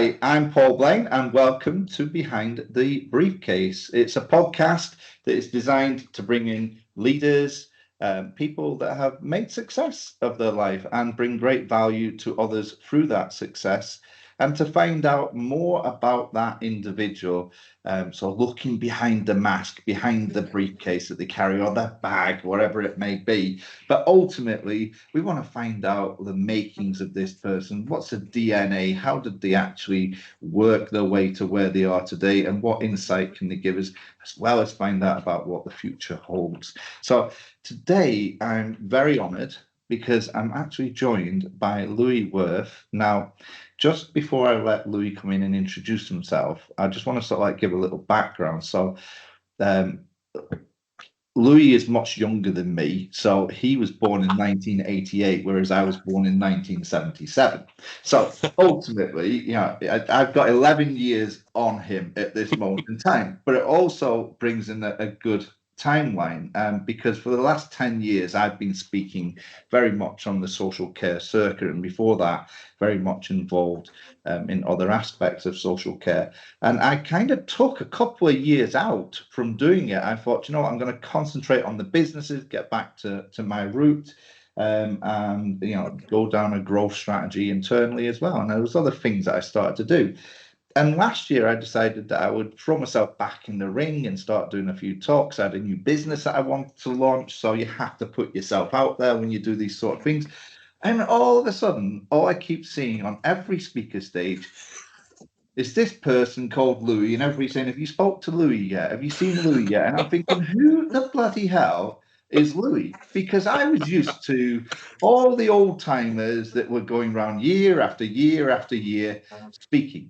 Hi, I'm Paul Blaine, and welcome to Behind the Briefcase. It's a podcast that is designed to bring in leaders, people that have made success of their life and bring great value to others through that success, and to find out more about that individual. So looking behind the mask, behind the briefcase that they carry, or their bag, whatever it may be. But ultimately, we want to find out the makings of this person. What's the DNA? How did they actually work their way to where they are today? And what insight can they give us, as well as find out about what the future holds? So today, I'm very honored because I'm actually joined by Louie Werth. Now, just before I let Louie come in and introduce himself, I just want to sort of like give a little background. So, um, Louis is much younger than me, so he was born in 1988, whereas I was born in 1977. So ultimately, I've got 11 years on him at this moment in time, but it also brings in a good timeline because for the last 10 years, I've been speaking very much on the social care circuit, and before that, very much involved in other aspects of social care. And I kind of took a couple of years out from doing it. I thought, I'm going to concentrate on the businesses, get back to my route, and go down a growth strategy internally as well. And there was other things that I started to do. And last year, I decided that I would throw myself back in the ring and start doing a few talks. I had a new business that I wanted to launch. So you have to put yourself out there when you do these sort of things. And all of a sudden, all I keep seeing on every speaker stage is this person called Louie, and everybody's saying, "Have you spoke to Louie yet? Have you seen Louie yet?" And I'm thinking, who the bloody hell is Louie? Because I was used to all the old timers that were going around year after year after year speaking.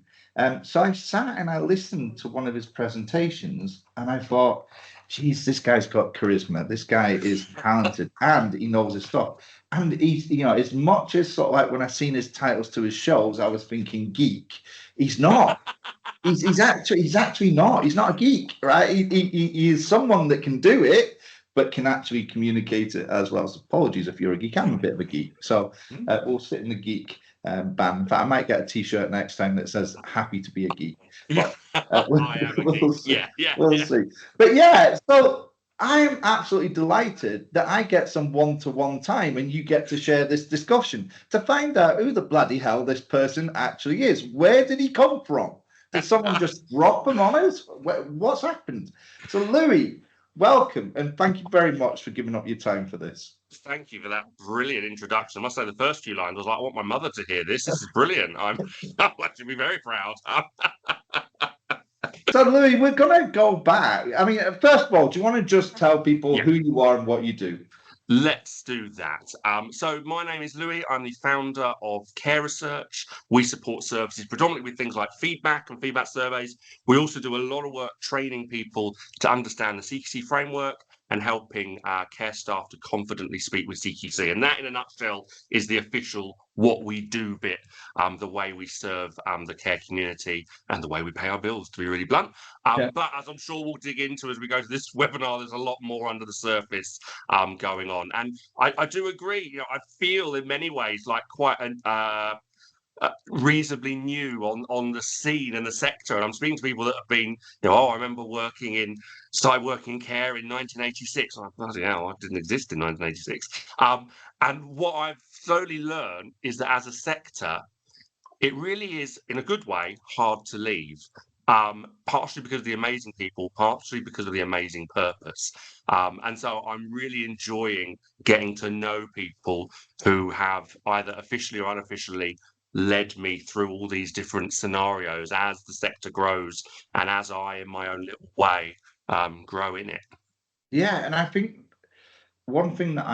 So I sat and I listened to one of his presentations, and I thought, geez, this guy's got charisma. This guy is talented, and he knows his stuff. And he's, as much as sort of like when I seen his titles to his shows, I was thinking geek. He's not. He's actually not. He's not a geek, right? He is someone that can do it, but can actually communicate it as well. So apologies if you're a geek. I'm a bit of a geek, so we'll sit in the geek band. In fact, I might get a T-shirt next time that says "Happy to be a geek." But, I am a geek. See. Yeah. We'll see. But yeah, so I'm absolutely delighted that I get some one-to-one time and you get to share this discussion to find out who the bloody hell this person actually is. Where did he come from? Did someone just drop him on us? What's happened? So, Louie, welcome, and thank you very much for giving up your time for this. Thank you for that brilliant introduction. I must say the first few lines, I was like, I want my mother to hear this. This is brilliant. I'll actually be very proud. So, Louie, we're going to go back. I mean, first of all, do you want to just tell people who you are and what you do? Let's do that. So my name is Louie. I'm the founder of Care Research. We support services predominantly with things like feedback and feedback surveys. We also do a lot of work training people to understand the CQC framework and helping care staff to confidently speak with CQC. And that, in a nutshell, is the official what we do bit, the way we serve the care community and the way we pay our bills, to be really blunt. But as I'm sure we'll dig into as we go to this webinar, there's a lot more under the surface going on. And I do agree, I feel in many ways like quite an reasonably new on the scene and the sector. And I'm speaking to people that have been, I remember started working in care in 1986. I'm like, bloody hell, I didn't exist in 1986. And what I've slowly learned is that as a sector, it really is, in a good way, hard to leave. Partially because of the amazing people, partially because of the amazing purpose. And so I'm really enjoying getting to know people who have either officially or unofficially led me through all these different scenarios as the sector grows and as I, in my own little way, grow in it. Yeah, and I think one thing that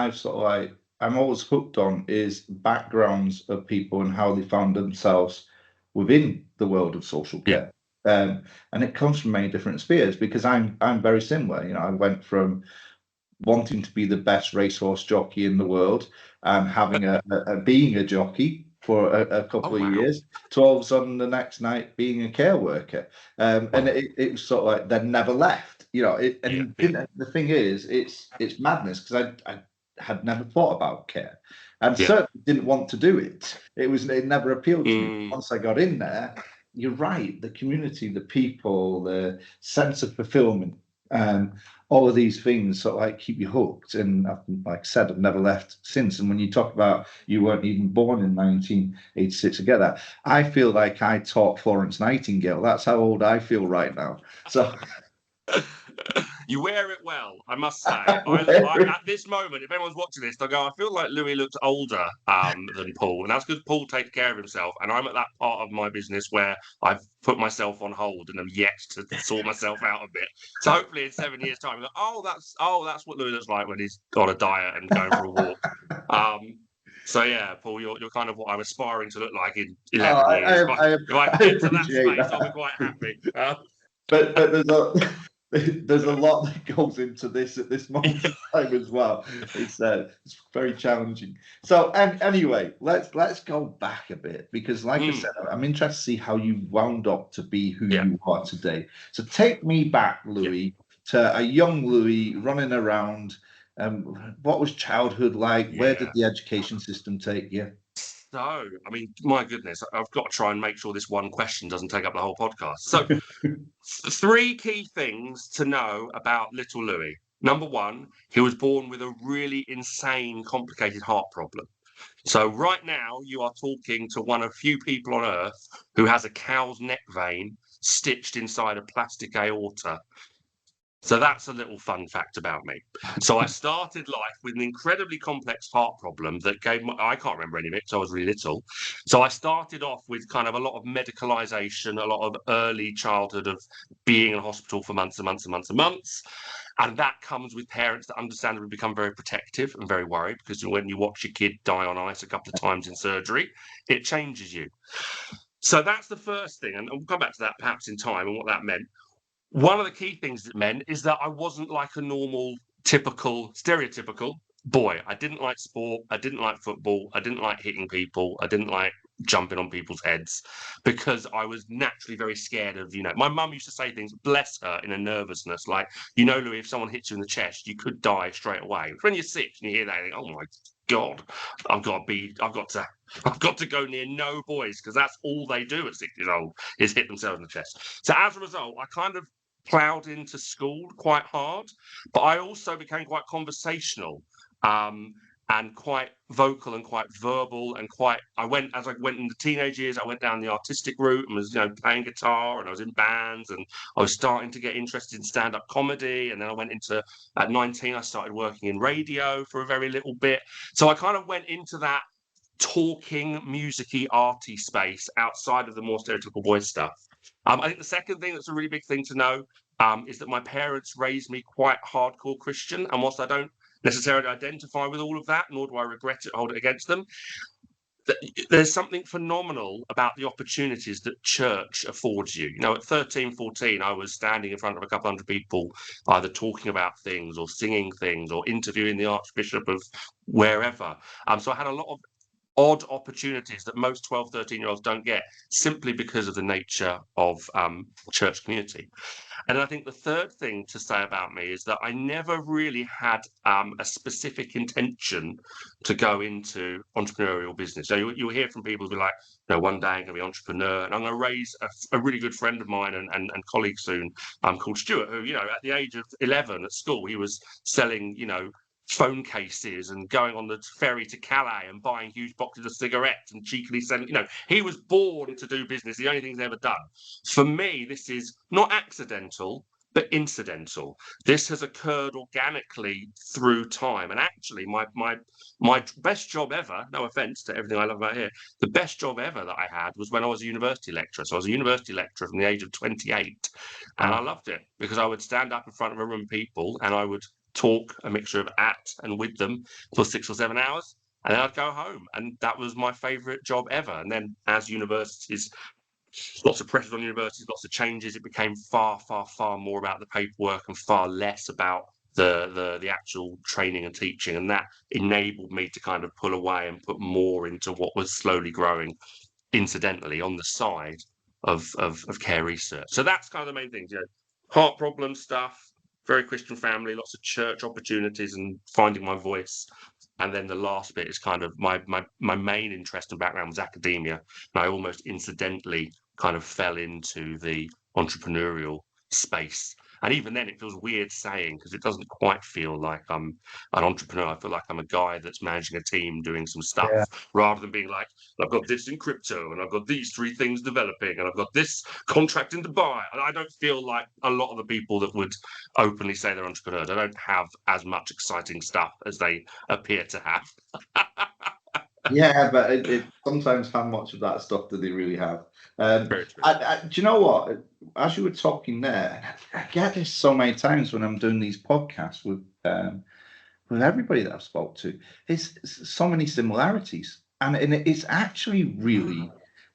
I'm always hooked on is backgrounds of people and how they found themselves within the world of social care. And it comes from many different spheres because I'm very similar. I went from wanting to be the best racehorse jockey in the world and having being a jockey for a couple of years to all of a sudden the next night being a care worker. And it was sort of like they never left. The thing is, it's madness because I had never thought about care and certainly didn't want to do it. It never appealed to me. Once I got in there, you're right. The community, the people, the sense of fulfillment, all of these things sort of like keep you hooked. And like I said, I've never left since. And when you talk about you weren't even born in 1986, I get that. I feel like I taught Florence Nightingale. That's how old I feel right now. So You wear it well, I must say. At this moment, if anyone's watching this, they'll go, I feel like Louie looks older than Paul. And that's because Paul takes care of himself. And I'm at that part of my business where I've put myself on hold and am yet to sort myself out a bit. So hopefully in 7 years' time, go, that's what Louie looks like when he's on a diet and going for a walk. So yeah, Paul, you're kind of what I'm aspiring to look like in 11 years. If I get to that space, I'll be quite happy. But there's a lot that goes into this at this moment in time as well. It's very challenging. So anyway, let's go back a bit, because like I said, I'm interested to see how you wound up to be who you are today. So take me back, Louie, to a young Louie running around. What was childhood like? Where did the education system take you? So, I mean, my goodness, I've got to try and make sure this one question doesn't take up the whole podcast. So, 3 key things to know about little Louie. Number 1, he was born with a really insane, complicated heart problem. So right now, you are talking to one of few people on earth who has a cow's neck vein stitched inside a plastic aorta. So that's a little fun fact about me. So I started life with an incredibly complex heart problem that I can't remember any of it, so I was really little. So I started off with kind of a lot of medicalization, a lot of early childhood of being in hospital for months and months and months and months. And that comes with parents that understandably become very protective and very worried, because when you watch your kid die on ice a couple of times in surgery, it changes you. So that's the first thing. And we'll come back to that perhaps in time and what that meant. One of the key things it meant is that I wasn't like a normal, stereotypical boy. I didn't like sport. I didn't like football. I didn't like hitting people. I didn't like jumping on people's heads, because I was naturally very scared of, my mum used to say things, bless her, in a nervousness, like, Louie, if someone hits you in the chest, you could die straight away. When you're 6 and you hear that, you think, oh my God, I've got to go near no boys, because that's all they do at 6 years old, is hit themselves in the chest. So as a result, I kind of plowed into school quite hard, but I also became quite conversational, and quite vocal and quite verbal, and as I went in the teenage years, I went down the artistic route and was, playing guitar, and I was in bands, and I was starting to get interested in stand-up comedy. And then I went into, at 19, I started working in radio for a very little bit. So I kind of went into that talking, music-y, arty space outside of the more stereotypical boy stuff. I think the second thing that's a really big thing to know is that my parents raised me quite hardcore Christian. And whilst I don't necessarily identify with all of that, nor do I regret it, hold it against them, there's something phenomenal about the opportunities that church affords you. At 13, 14, I was standing in front of a couple hundred people, either talking about things or singing things or interviewing the Archbishop of wherever. So I had a lot of odd opportunities that most 12, 13-year-olds don't get, simply because of the nature of church community. And I think the third thing to say about me is that I never really had a specific intention to go into entrepreneurial business. So you'll hear from people who be like, one day I'm going to be an entrepreneur, and I'm going to raise a really good friend of mine and colleague soon, called Stuart, who, at the age of 11 at school, he was selling, phone cases and going on the ferry to Calais and buying huge boxes of cigarettes and cheekily selling. He was born to do business. The only thing he's ever done. For me, this is not accidental, but incidental. This has occurred organically through time. And actually, my best job ever, no offense to everything I love about here, the best job ever that I had was when I was a university lecturer. So I was a university lecturer from the age of 28. And I loved it, because I would stand up in front of a room of people and I would talk a mixture of at and with them for 6 or 7 hours, and then I'd go home. And that was my favorite job ever. And then as universities, lots of pressures on universities, lots of changes, it became far, far, far more about the paperwork and far less about the actual training and teaching. And that enabled me to kind of pull away and put more into what was slowly growing incidentally on the side of care research. So that's kind of the main things, heart problem stuff, very Christian family, lots of church opportunities and finding my voice. And then the last bit is kind of my main interest and background was academia. And I almost incidentally kind of fell into the entrepreneurial space. And even then, it feels weird saying, because it doesn't quite feel like I'm an entrepreneur. I feel like I'm a guy that's managing a team doing some stuff, Yeah. rather than being like, I've got this in crypto, and I've got these 3 things developing, and I've got this contract in Dubai. And I don't feel like a lot of the people that would openly say they're entrepreneurs. They don't have as much exciting stuff as they appear to have. Yeah, but sometimes how much of that stuff do they really have? Very true. Do you know what? As you were talking there, I get this so many times when I'm doing these podcasts with everybody that I've spoke to. It's so many similarities, and it's actually really.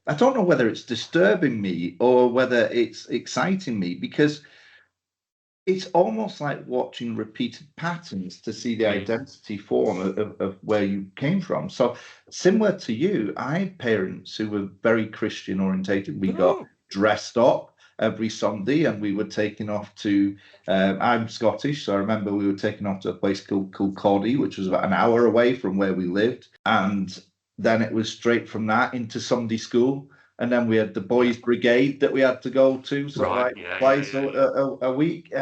I don't know whether it's disturbing me or whether it's exciting me, because it's almost like watching repeated patterns to see the identity form of where you came from. So similar to you, I had parents who were very Christian orientated. We got dressed up every Sunday, and we were taken off to, I'm Scottish, so I remember we were taken off to a place called Cawdey, which was about an hour away from where we lived. And then it was straight from that into Sunday school. And then we had the boys' brigade that we had to go to, sort of like twice a week.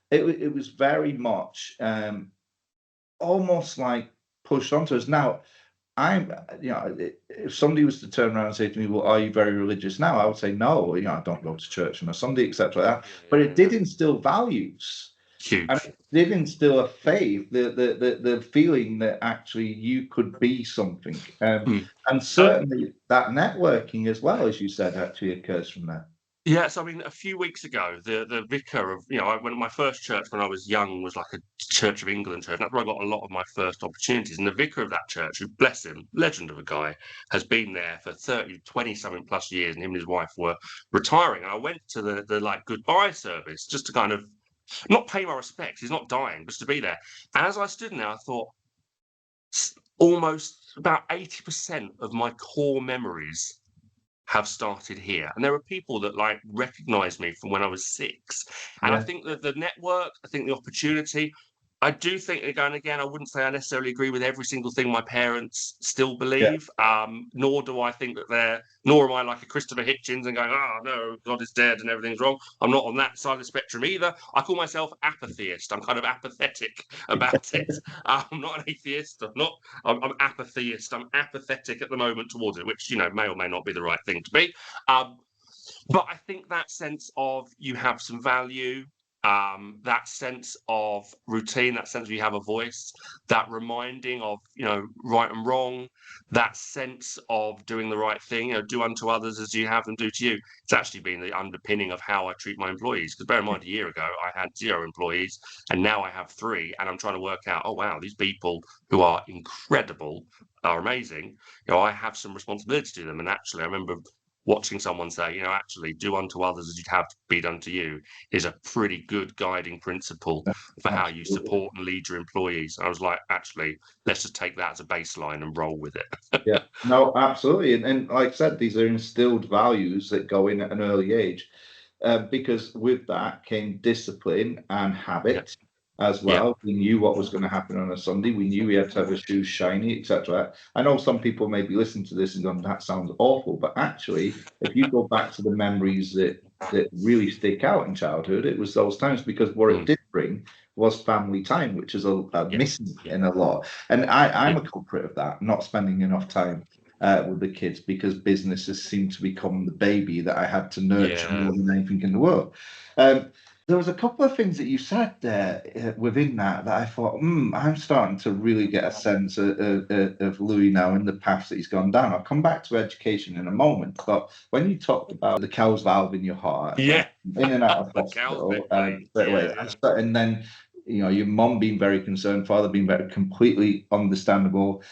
It was very much almost like pushed onto us. Now, if somebody was to turn around and say to me, "Well, are you very religious now?" I would say, "No, I don't go to church on a Sunday, etc." Like that. But it did instill values. Huge. And it did instill a faith, the feeling that actually you could be something. And certainly that networking as well, as you said, actually occurs from that. Yeah, so I mean, a few weeks ago, the vicar of, I went my first church when I was young was like a Church of England church. That's where I got a lot of my first opportunities. And the vicar of that church, who, bless him, legend of a guy, has been there for 20 something plus years, and him and his wife were retiring. And I went to the like goodbye service just to kind of not pay my respects. He's not dying, just to be there. And as I stood there, I thought, almost about 80% of my core memories have started here. And there are people that like recognize me from when I was 6. And I think that the network, I think the opportunity, I do think, again, I wouldn't say I necessarily agree with every single thing my parents still believe. Nor do I think that nor am I like a Christopher Hitchens and going, oh no, God is dead and everything's wrong. I'm not on that side of the spectrum either. I call myself apatheist. I'm kind of apathetic about it. I'm not an atheist. I'm apatheist. I'm apathetic at the moment towards it, which, may or may not be the right thing to be. But I think that sense of you have some value, that sense of routine, that sense of you have a voice, that reminding of, right and wrong, that sense of doing the right thing, do unto others as you have them do to you. It's actually been the underpinning of how I treat my employees. Because bear in mind, a year ago, I had 0 employees, and now I have 3, and I'm trying to work out, oh, wow, these people who are incredible, are amazing. I have some responsibility to them. And actually, I remember watching someone say, actually, do unto others as you'd have be done to you is a pretty good guiding principle for how you support and lead your employees. I was like, actually, let's just take that as a baseline and roll with it. Yeah, no, absolutely. And like I said, these are instilled values that go in at an early age, because with that came discipline and habit as well. We knew what was going to happen on a Sunday. We knew we had to have our shoes shiny, etc. I know some people may be listening to this and going, that sounds awful, but actually, if you go back to the memories that really stick out in childhood, it was those times, because what it did bring was family time, which is a missing in a lot. And I'm a culprit of that, not spending enough time with the kids, because business has seemed to become the baby that I had to nurture more than anything in the world. There was a couple of things that you said there within that I thought, I'm starting to really get a sense of Louie now and the path that he's gone down. I'll come back to education in a moment, but when you talked about the cow's valve in your heart, in and out of hospital, straight away, and then your mom being very concerned, father being very completely understandable,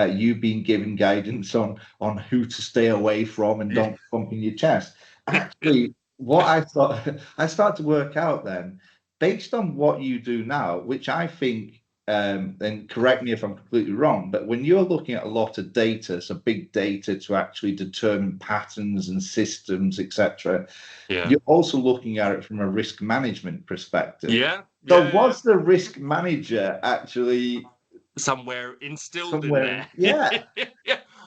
you being given guidance on who to stay away from and don't bump in your chest. Actually, what I thought, I started to work out then, based on what you do now, which I think, and correct me if I'm completely wrong, but when you're looking at a lot of data, so big data to actually determine patterns and systems, etc., you're also looking at it from a risk management perspective. So was the risk manager actually somewhere instilled in there? Yeah.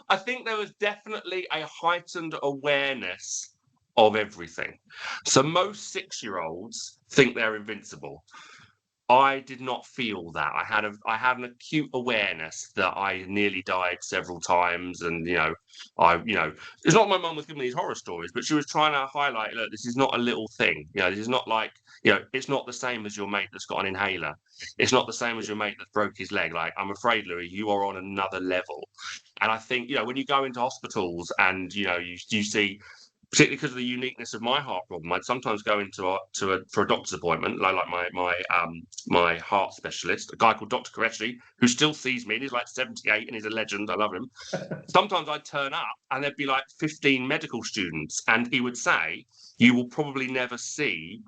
I think there was definitely a heightened awareness of everything. So most 6-year-olds think they're invincible. I did not feel that. I had an acute awareness that I nearly died several times, and it's not my mum was giving me these horror stories, but she was trying to highlight, look, this is not a little thing. This is not like, it's not the same as your mate that's got an inhaler. It's not the same as your mate that broke his leg. Like, I'm afraid, Louis, you are on another level. And I think, when you go into hospitals and you see, particularly because of the uniqueness of my heart problem, I'd sometimes go for a doctor's appointment, like my heart specialist, a guy called Dr. Qureshi, who still sees me, and he's like 78 and he's a legend. I love him. Sometimes I'd turn up and there'd be like 15 medical students, and he would say, you will probably never see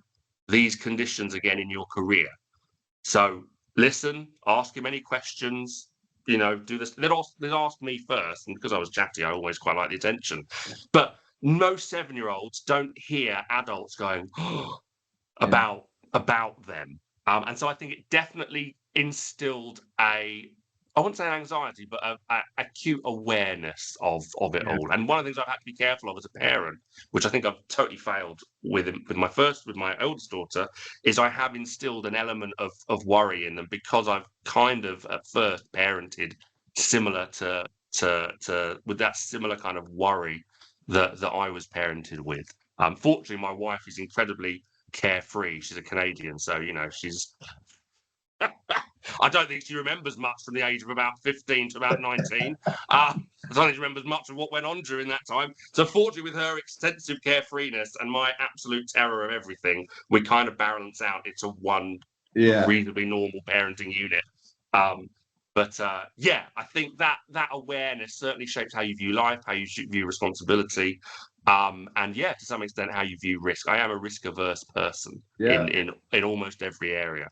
these conditions again in your career. So listen, ask him any questions, do this. They'd ask me first, and because I was chatty, I always quite like the attention. But most 7-year-olds don't hear adults going about them, and so I think it definitely instilled I wouldn't say an anxiety, but a acute awareness of it all. And one of the things I've had to be careful of as a parent, which I think I've totally failed with my eldest daughter, is I have instilled an element of worry in them, because I've kind of at first parented similar to with that similar kind of worry that I was parented with. Fortunately, my wife is incredibly carefree. She's a Canadian, so she's I don't think she remembers much from the age of about 15 to about 19. I don't think she remembers much of what went on during that time. So fortunately, with her extensive carefreeness and my absolute terror of everything, we kind of balance out into one reasonably normal parenting unit. But I think that awareness certainly shapes how you view life, how you view responsibility, and to some extent how you view risk. I am a risk-averse person in almost every area.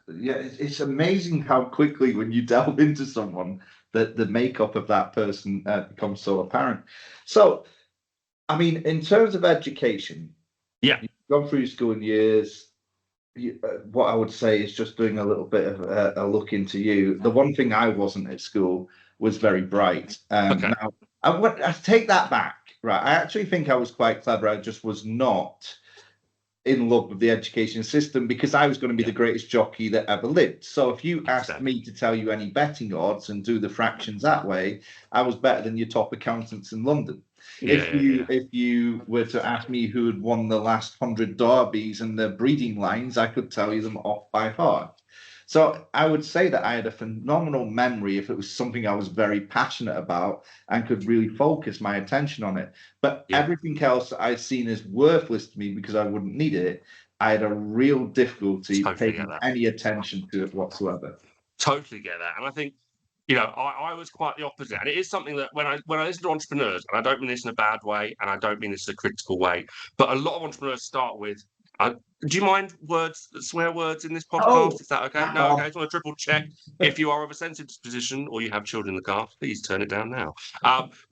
It's amazing how quickly, when you delve into someone, that the makeup of that person becomes so apparent. So, I mean, in terms of education, you've gone through your schooling years. What I would say is, just doing a little bit of a look into you. The one thing I wasn't at school was very bright. Now, I take that back. Right, I actually think I was quite clever. I just was not in love with the education system, because I was going to be the greatest jockey that ever lived. So if you asked me to tell you any betting odds and do the fractions that way, I was better than your top accountants in London. If you were to ask me who had won the last 100 derbies and the breeding lines, I could tell you them off by heart. So I would say that I had a phenomenal memory if it was something I was very passionate about and could really focus my attention on it. But everything else I'd seen as worthless to me because I wouldn't need it, I had a real difficulty paying any attention to it whatsoever. Totally get that. And I think, I was quite the opposite. And it is something that when I listen to entrepreneurs, and I don't mean this in a bad way, and I don't mean this in a critical way, but a lot of entrepreneurs start with, do you mind swear words in this podcast? Is that okay? No, okay. I just want to triple check. If you are of a sensitive disposition or you have children in the car, please turn it down now.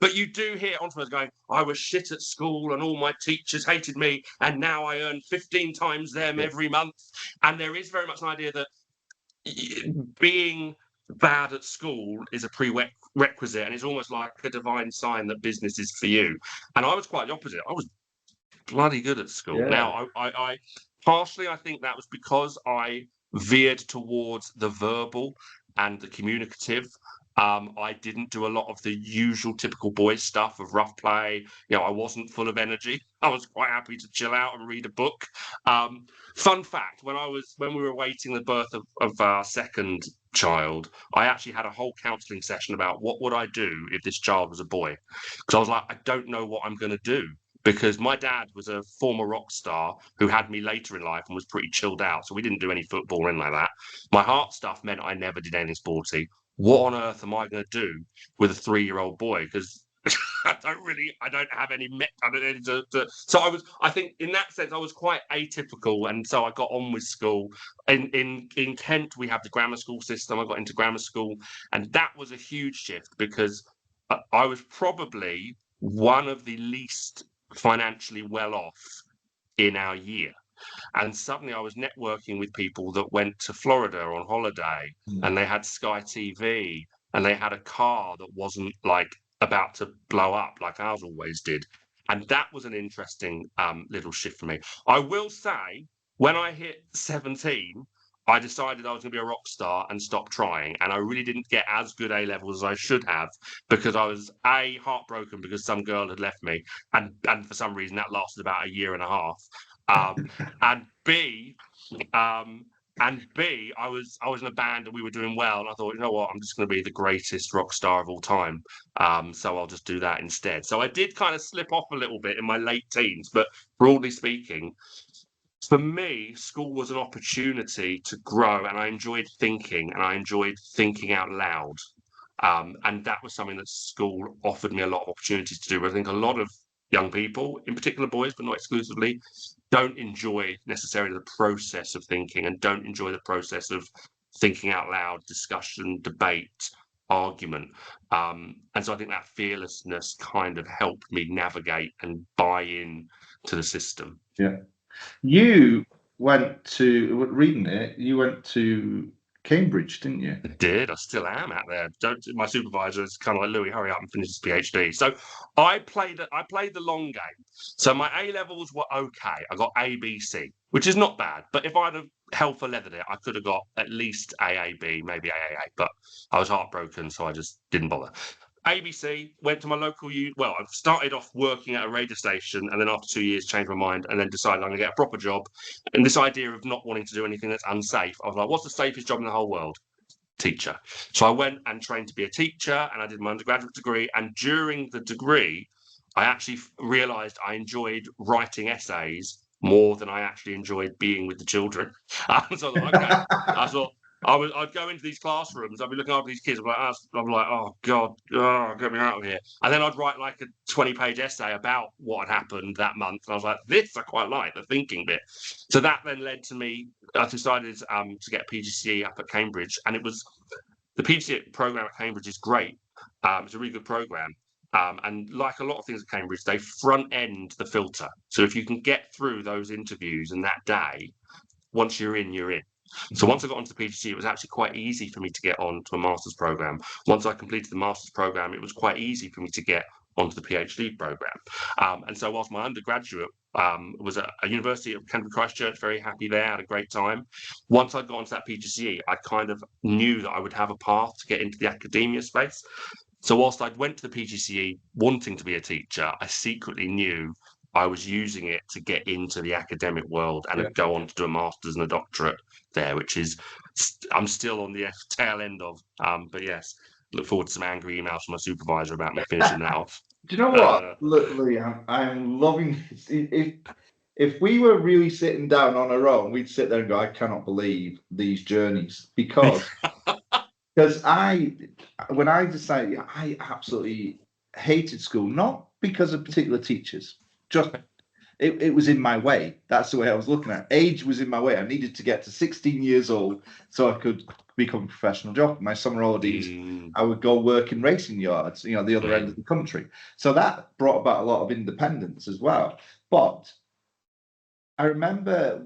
But you do hear entrepreneurs going, I was shit at school and all my teachers hated me, and now I earn 15 times them every month. And there is very much an idea that being bad at school is a prerequisite, and it's almost like a divine sign that business is for you. And I was quite the opposite. I was bloody good at school. Now, I partially, I think that was because I veered towards the verbal and the communicative. I didn't do a lot of the usual typical boys stuff of rough play. I wasn't full of energy. I was quite happy to chill out and read a book. Fun fact, when we were awaiting the birth of our second child, I actually had a whole counselling session about what would I do if this child was a boy. Because I was like, I don't know what I'm going to do. Because my dad was a former rock star who had me later in life and was pretty chilled out. So we didn't do any football or anything like that. My heart stuff meant I never did anything sporty. What on earth am I going to do with a 3-year-old boy? Because I don't have any. So I think in that sense, I was quite atypical. And so I got on with school. In Kent, we have the grammar school system. I got into grammar school. And that was a huge shift, because I was probably one of the least financially well off in our year, and suddenly I was networking with people that went to Florida on holiday, and they had Sky TV, and they had a car that wasn't like about to blow up like ours always did, And that was an interesting little shift for me. I will say, when I hit 17, I decided I was going to be a rock star and stop trying. And I really didn't get as good A levels as I should have, because I was A, heartbroken because some girl had left me. And for some reason that lasted about a year and a half. And B, I was in a band and we were doing well, and I thought, you know what, I'm just going to be the greatest rock star of all time. So I'll just do that instead. So I did kind of slip off a little bit in my late teens, but broadly speaking, for me, school was an opportunity to grow, and I enjoyed thinking, and I enjoyed thinking out loud. And that was something that school offered me a lot of opportunities to do. But I think a lot of young people, in particular boys, but not exclusively, don't enjoy necessarily the process of thinking, and don't enjoy the process of thinking out loud, discussion, debate, argument. And so I think that fearlessness kind of helped me navigate and buy in to the system. Yeah. You went to, reading it, you went to Cambridge, didn't you? I did. I still am out there. My supervisor is kind of like, Louie, hurry up and finish his PhD. So I played the long game. So my A levels were okay. I got A, B, C, which is not bad. But if I'd have hell for leathered it, I could have got at least AAB, maybe AAA. But I was heartbroken, so I just didn't bother. ABC, went to my local I started off working at a radio station, and then after 2 years changed my mind and then decided I'm going to get a proper job. And this idea of not wanting to do anything that's unsafe, I was like, what's the safest job in the whole world? Teacher. So I went and trained to be a teacher, and I did my undergraduate degree. And during the degree, I actually realized I enjoyed writing essays more than I actually enjoyed being with the children. So I thought, okay. I thought, I'd go into these classrooms, I'd be looking after these kids, I'm like, oh God, get me out of here. And then I'd write like a 20-page essay about what had happened that month. And I was like, this I quite like, the thinking bit. So that then led to me, I decided to get a PGCE up at Cambridge. And it was, the PGCE program at Cambridge is great. It's a really good program. And like a lot of things at Cambridge, they front end the filter. So if you can get through those interviews in that day, once you're in, you're in. So once I got onto the PGCE, it was actually quite easy for me to get onto a master's program. Once I completed the master's program, it was quite easy for me to get onto the PhD program. And so whilst my undergraduate was at a university of Canterbury Christchurch, very happy there, had a great time. Once I got onto that PGCE, I kind of knew that I would have a path to get into the academia space. So whilst I went to the PGCE wanting to be a teacher, I secretly knew I was using it to get into the academic world and go on to do a master's and a doctorate there, which is I'm still on the tail end of. But yes, look forward to some angry emails from my supervisor about me finishing that off. Do you know what? Look, Louie, I'm loving this. If we were really sitting down on our own, we'd sit there and go, I cannot believe these journeys, because when I decided, I absolutely hated school, not because of particular teachers, just it was in my way. That's the way I was looking at it. Age was in my way. I needed to get to 16 years old so I could become a professional jockey. My summer holidays, I would go work in racing yards, the other end of the country. So that brought about a lot of independence as well. But I remember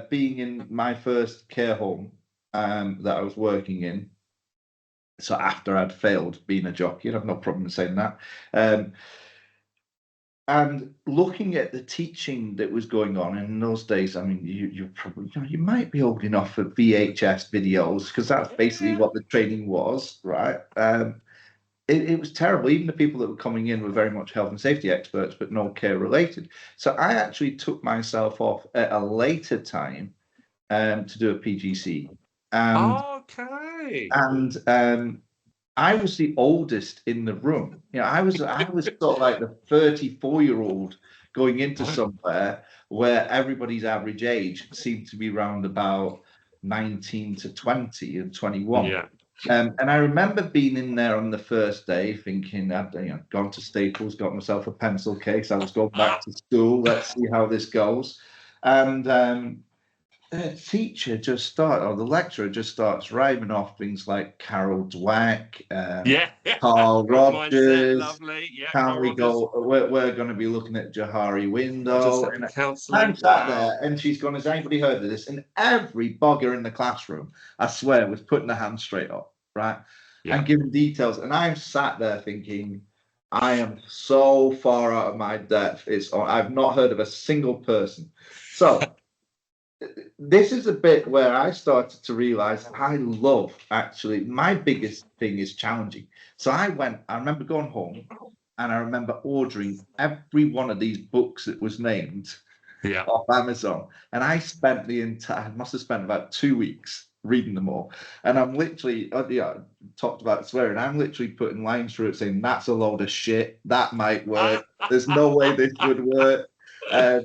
being in my first care home that I was working in. So after I'd failed being a jockey, and I've no problem in saying that. And looking at the teaching that was going on in those days, I mean, you probably, you might be old enough for VHS videos, because that's basically what the training was, right? It was terrible. Even the people that were coming in were very much health and safety experts, but no care related. So I actually took myself off at a later time to do a PGC. Okay. And I was the oldest in the room. I was sort of like the 34-year-old going into somewhere where everybody's average age seemed to be around about 19 to 20 and 21. Yeah. And I remember being in there on the first day thinking, I'd gone to Staples, got myself a pencil case. I was going back to school. Let's see how this goes. And the teacher the lecturer just starts rhyming off things like Carol Dweck, Carl Rogers. Lovely. Yeah, Can we go? We're going to be looking at Johari Window. And I'm sat there, and she's gone, has anybody heard of this? And every bugger in the classroom, I swear, was putting their hand straight up, right? And giving details. And I'm sat there thinking, I am so far out of my depth. I've not heard of a single person. So this is a bit where I started to realize I love actually my biggest thing is challenging. So I remember going home and I remember ordering every one of these books that was named Yeah. off Amazon. And I must have spent about 2 weeks reading them all. And I'm literally, talked about swearing. I'm literally putting lines through it saying, that's a load of shit. That might work. There's no way this would work. Uh,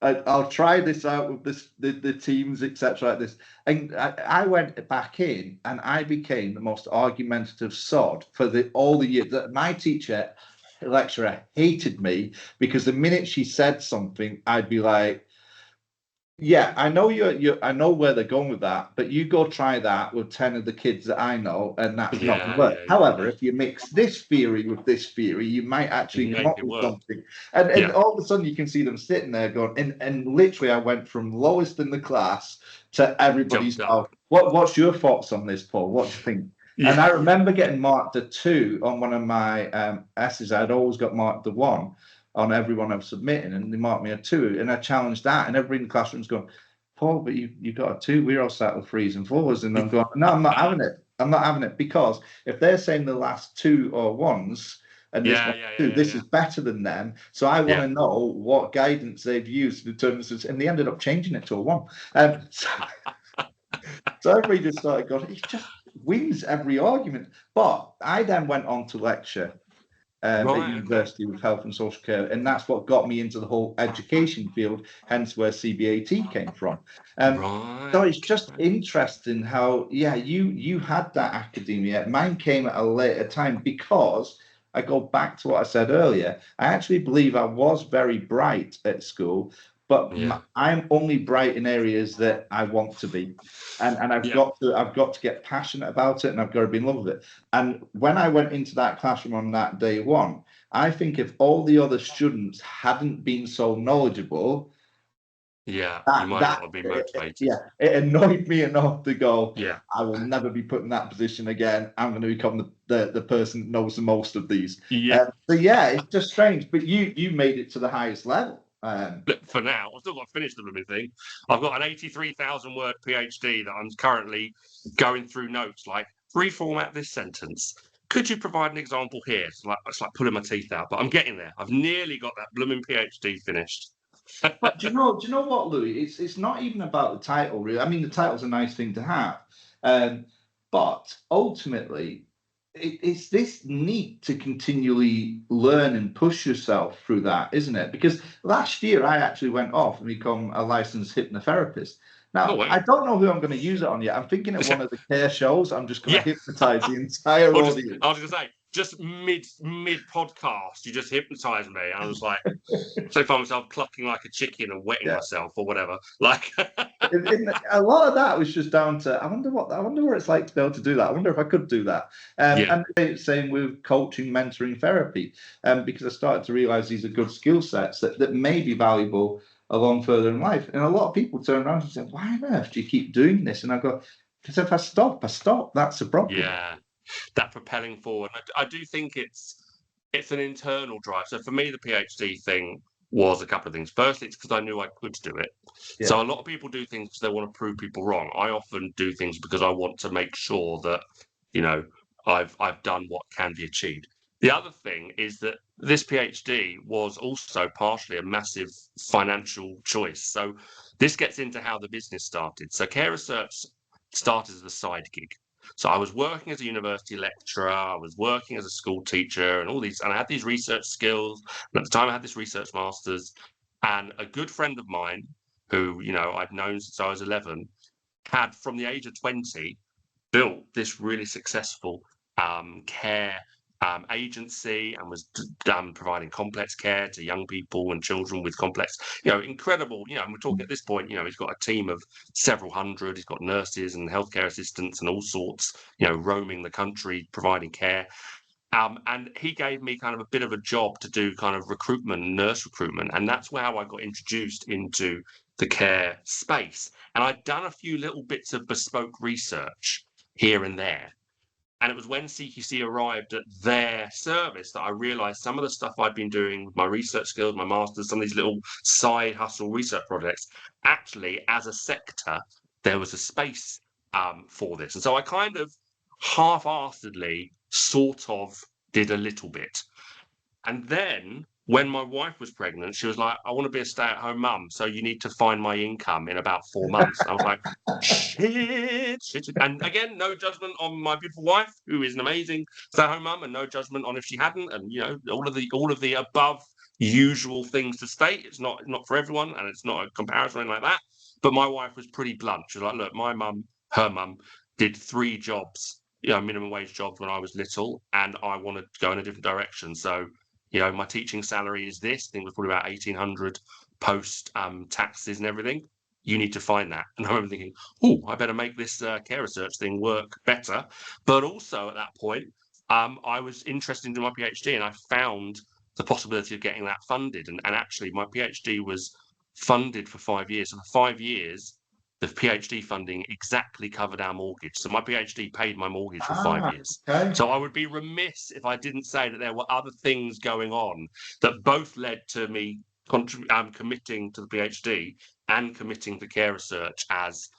I'll try this out with the teams, etc. Like this. And I went back in and I became the most argumentative sod for all the years. That my lecturer hated me because the minute she said something, I'd be like, yeah, I know I know where they're going with that, but you go try that with 10 of the kids that I know, and that's not gonna work. However, if you mix this theory with this theory, you might actually come Make up it with work. something. And Yeah. all of a sudden you can see them sitting there going, and literally I went from lowest in the class to everybody's, Jumped up. what's your thoughts on this, Paul? What do you think? And I Yeah. remember getting marked a 2 on one of my essays. I'd always got marked a 1 on everyone I was submitting, and they marked me a 2, and I challenged that, and everybody in the classroom's going, Paul, but you got a 2. We're all sat with 3s and 4s, and I'm going, no, I'm not having it. I'm not having it because if they're saying the last 2 or 1s and this one 2, this is better than them. So I want to know what guidance they've used to determine this, and they ended up changing it to a 1. So everybody just started going, he just wins every argument. But I then went on to lecture at university with health and social care, and that's what got me into the whole education field, hence where CBAT came from. So it's just interesting how, you had that academia. Mine came at a later time because I go back to what I said earlier. I actually believe I was very bright at school, but I'm only bright in areas that I want to be. And I've got to get passionate about it, and I've got to be in love with it. And when I went into that classroom on that day 1, I think if all the other students hadn't been so knowledgeable, you might not have been motivated. It annoyed me enough to go, Yeah. I will never be put in that position again. I'm going to become the person that knows the most of these. Yeah. It's just strange. But you made it to the highest level. For now, I've still got to finish the blooming thing. I've got an 83,000 word PhD that I'm currently going through notes, like reformat this sentence. Could you provide an example here? It's like pulling my teeth out, but I'm getting there. I've nearly got that blooming PhD finished. But do you know what, Louis? It's not even about the title, really. I mean, the title's a nice thing to have, but ultimately, it's this need to continually learn and push yourself through that, isn't it? Because last year I actually went off and become a licensed hypnotherapist. Now, I don't know who I'm going to use it on yet. I'm thinking of one of the care shows. I'm just going to hypnotize the entire audience. I was going to say, just mid podcast, you just hypnotized me. I was like, so I found myself clucking like a chicken and wetting myself or whatever. Like, a lot of that was just down to I wonder what it's like to be able to do that. I wonder if I could do that. And same with coaching, mentoring, therapy, because I started to realize these are good skill sets that may be valuable along further in life. And a lot of people turn around and say, "Why on earth do you keep doing this?" And I go, "Because if I stop, I stop. That's the problem." Yeah, that propelling forward. I do think it's an internal drive. So for me, the PhD thing was a couple of things. Firstly, it's because I knew I could do it. So a lot of people do things because they want to prove people wrong. I often do things because I want to make sure that, I've done what can be achieved. The other thing is that this PhD was also partially a massive financial choice. So this gets into how the business started. So Care Research started as a side gig. So I was working as a university lecturer, I was working as a school teacher and all these, and I had these research skills. And at the time I had this research master's, and a good friend of mine who, I'd known since I was 11, had from the age of 20 built this really successful care agency and was providing complex care to young people and children with complex, incredible, and we're talking at this point, he's got a team of several hundred, he's got nurses and healthcare assistants and all sorts, roaming the country, providing care. And he gave me kind of a bit of a job to do kind of recruitment, nurse recruitment. And that's how I got introduced into the care space. And I'd done a few little bits of bespoke research here and there. And it was when CQC arrived at their service that I realized some of the stuff I'd been doing with my research skills, my master's, some of these little side hustle research projects, actually, as a sector, there was a space for this. And so I kind of half-heartedly sort of did a little bit. And then when my wife was pregnant, she was like, I want to be a stay-at-home mum, so you need to find my income in about 4 months. I was like, shit. And again, no judgment on my beautiful wife, who is an amazing stay-at-home mum, and no judgment on if she hadn't. And all of the above usual things to state. It's not for everyone, and it's not a comparison or anything like that. But my wife was pretty blunt. She was like, look, her mum, did 3 jobs, minimum wage jobs when I was little, and I want to go in a different direction. So my teaching salary is this. I think it was probably about 1,800 post taxes and everything. You need to find that. And I remember thinking, oh, I better make this care research thing work better. But also at that point, I was interested in my PhD, and I found the possibility of getting that funded. And actually, my PhD was funded for 5 years. So for 5 years, the PhD funding exactly covered our mortgage. So my PhD paid my mortgage for 5 years. Okay. So I would be remiss if I didn't say that there were other things going on that both led to me committing to the PhD and committing to care research as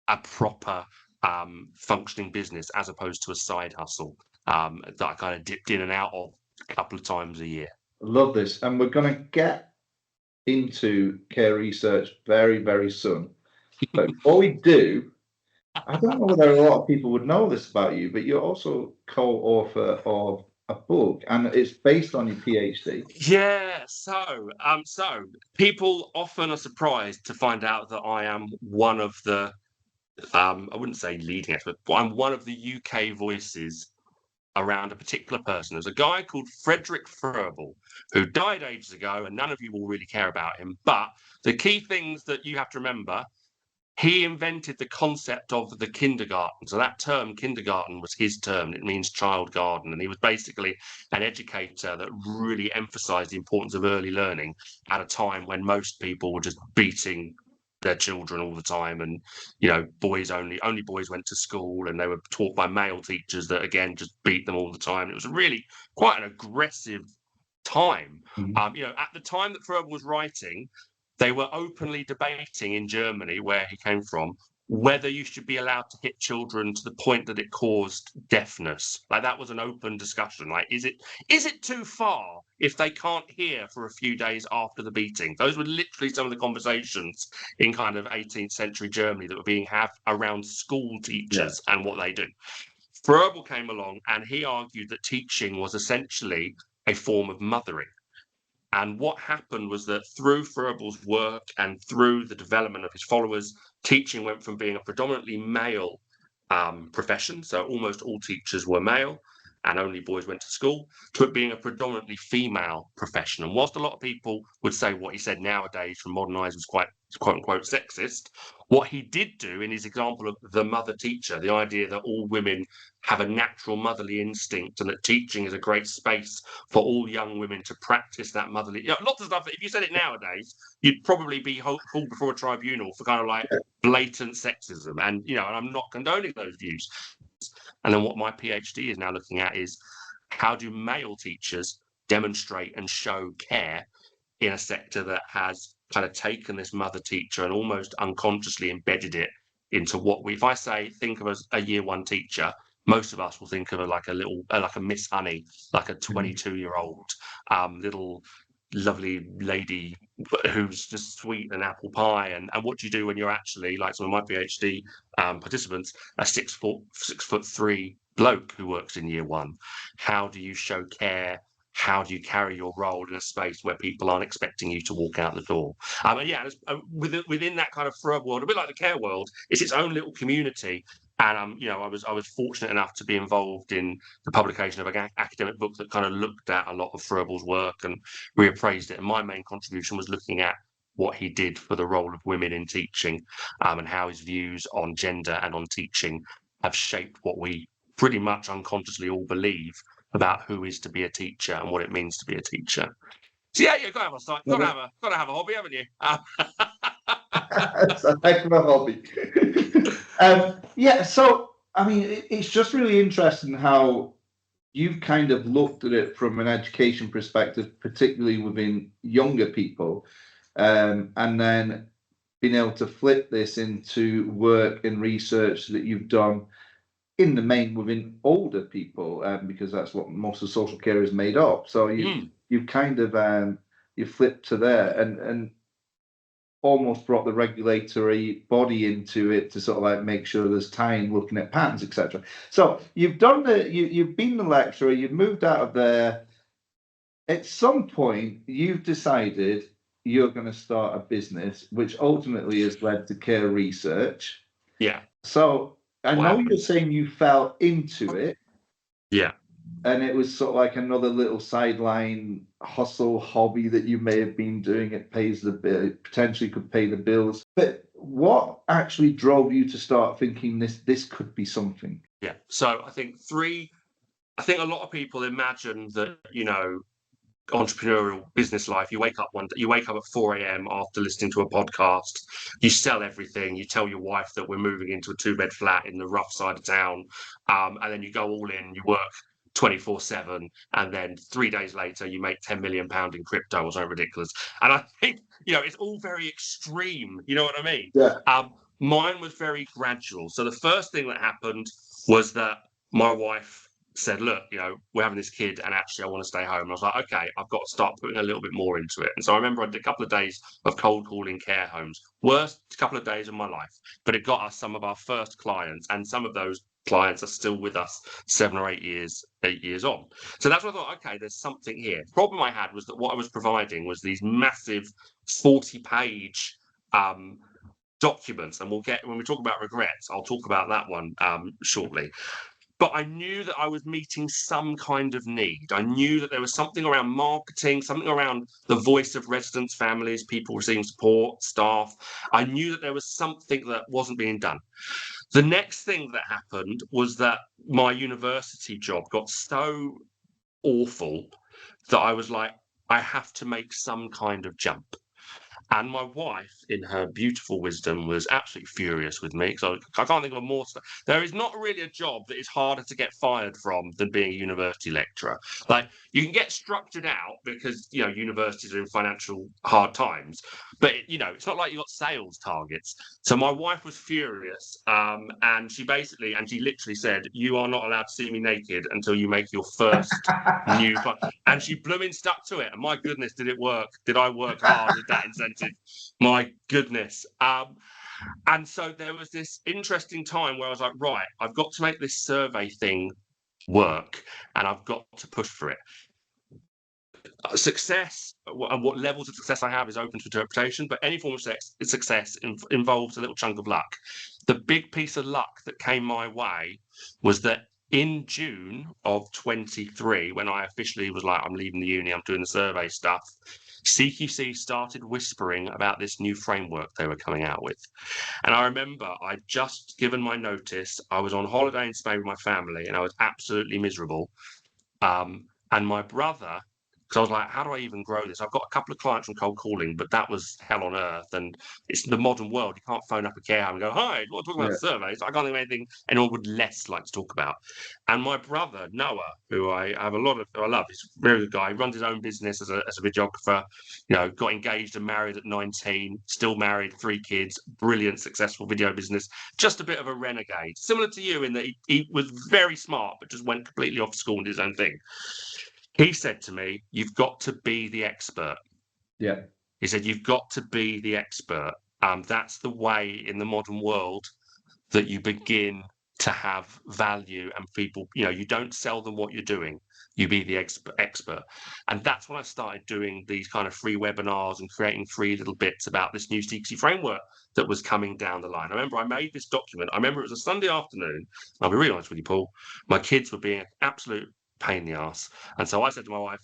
a proper functioning business, as opposed to a side hustle that I kind of dipped in and out of a couple of times a year. Love this. And we're going to get into care research very, very soon. But before we do, I don't know whether a lot of people would know this about you, but you're also co-author of a book, and it's based on your PhD. Yeah, so people often are surprised to find out that I am one of the, I wouldn't say leading experts, but I'm one of the UK voices around a particular person. There's a guy called Frederick Froebel who died ages ago, and none of you will really care about him. But the key things that you have to remember: he invented the concept of the kindergarten. So that term, kindergarten, was his term. It means child garden. And he was basically an educator that really emphasized the importance of early learning at a time when most people were just beating their children all the time. And, boys only boys went to school, and they were taught by male teachers that, again, just beat them all the time. It was really quite an aggressive time. Mm-hmm. At the time that Froebel was writing, they were openly debating in Germany, where he came from, whether you should be allowed to hit children to the point that it caused deafness. Like, that was an open discussion. Like, is it too far if they can't hear for a few days after the beating? Those were literally some of the conversations in kind of 18th century Germany that were being had around school teachers and what they do. Froebel came along, and he argued that teaching was essentially a form of mothering. And what happened was that through Froebel's work and through the development of his followers, teaching went from being a predominantly male profession, so almost all teachers were male and only boys went to school, to it being a predominantly female profession. And whilst a lot of people would say what he said nowadays from modern eyes was quite, quote unquote, sexist, what he did do in his example of the mother teacher, the idea that all women have a natural motherly instinct and that teaching is a great space for all young women to practice that motherly, lots of stuff that if you said it nowadays, you'd probably be called before a tribunal for kind of like blatant sexism. And, and I'm not condoning those views. And then what my PhD is now looking at is, how do male teachers demonstrate and show care in a sector that has kind of taken this mother teacher and almost unconsciously embedded it into what if I say, think of as a year 1 teacher, most of us will think of her like a Miss Honey, like a 22-year-old little lovely lady who's just sweet and apple pie. And what do you do when you're actually, like some of my PhD participants, a 6'3" bloke who works in year 1? How do you show care? How do you carry your role in a space where people aren't expecting you to walk out the door? Within that kind of Froebel world, a bit like the care world, it's its own little community. And I was fortunate enough to be involved in the publication of an academic book that kind of looked at a lot of Froebel's work and reappraised it. And my main contribution was looking at what he did for the role of women in teaching, and how his views on gender and on teaching have shaped what we pretty much unconsciously all believe about who is to be a teacher and what it means to be a teacher. So you've got to have a hobby, haven't you? It's a heck of a hobby. So I mean, it's just really interesting how you've kind of looked at it from an education perspective, particularly within younger people, and then being able to flip this into work and research that you've done in the main within older people, because that's what most of social care is made up. So you've kind of you flipped to there and almost brought the regulatory body into it to sort of like make sure there's time looking at patterns, etc. So you've done you've been the lecturer, you've moved out of there. At some point, you've decided you're going to start a business, which ultimately has led to care research. Yeah. So I know you're saying you fell into it. Yeah. And it was sort of like another little sideline hustle hobby that you may have been doing. It pays the bill, it potentially could pay the bills. But what actually drove you to start thinking this could be something? Yeah. So I think a lot of people imagine that, entrepreneurial business life, you wake up at 4 a.m. after listening to a podcast, you sell everything, you tell your wife that we're moving into a 2-bed flat in the rough side of town, and then you go all in, you work 24/7, and then 3 days later you make 10 million pound in crypto or something ridiculous. And I think it's all very extreme, you know what I mean? Yeah. Mine was very gradual. So the first thing that happened was that my wife said, look, we're having this kid and actually I want to stay home. And I was like, okay, I've got to start putting a little bit more into it. And so I remember I did a couple of days of cold calling care homes. Worst couple of days of my life, but it got us some of our first clients, and some of those clients are still with us 7 or 8 years on. So that's what I thought, okay, there's something here. The problem I had was that what I was providing was these massive 40-page documents, and when we talk about regrets, I'll talk about that one shortly. But I knew that I was meeting some kind of need. I knew that there was something around marketing, something around the voice of residents, families, people receiving support, staff. I knew that there was something that wasn't being done. The next thing that happened was that my university job got so awful that I was like, I have to make some kind of jump. And my wife, in her beautiful wisdom, was absolutely furious with me. So I can't think of a more. There is not really a job that is harder to get fired from than being a university lecturer. Like, you can get structured out because universities are in financial hard times, but it's not like you got sales targets. So my wife was furious, and she literally said, "You are not allowed to see me naked until you make your first new." And she blooming stuck to it. And my goodness, did it work? Did I work hard with that incentive? My goodness. And so there was this interesting time where I was like, right, I've got to make this survey thing work, and I've got to push for it. Success and what levels of success I have is open to interpretation, but any form of success involves a little chunk of luck. The big piece of luck that came my way was that in June of 23, when I officially was like, I'm leaving the uni, I'm doing the survey stuff, CQC started whispering about this new framework they were coming out with. And I remember I'd just given my notice. I was on holiday in Spain with my family, and I was absolutely miserable. And my brother, because I was like, how do I even grow this? I've got a couple of clients from cold calling, but that was hell on earth. And it's the modern world. You can't phone up a care home and go, hi, you want to talk about surveys? I can't think of anything anyone would less like to talk about. And my brother, Noah, who I love, he's a very good guy. He runs his own business as a videographer, got engaged and married at 19, still married, 3 kids, brilliant, successful video business, just a bit of a renegade. Similar to you in that he was very smart, but just went completely off school and did his own thing. He said to me, you've got to be the expert. Yeah. He said, you've got to be the expert. That's the way in the modern world that you begin to have value, and people, you don't sell them what you're doing. You be the expert. And that's when I started doing these kind of free webinars and creating free little bits about this new CQC framework that was coming down the line. I remember I made this document. I remember it was a Sunday afternoon. I'll be really honest with you, Paul. My kids were being an absolute pain in the ass. And so I said to my wife,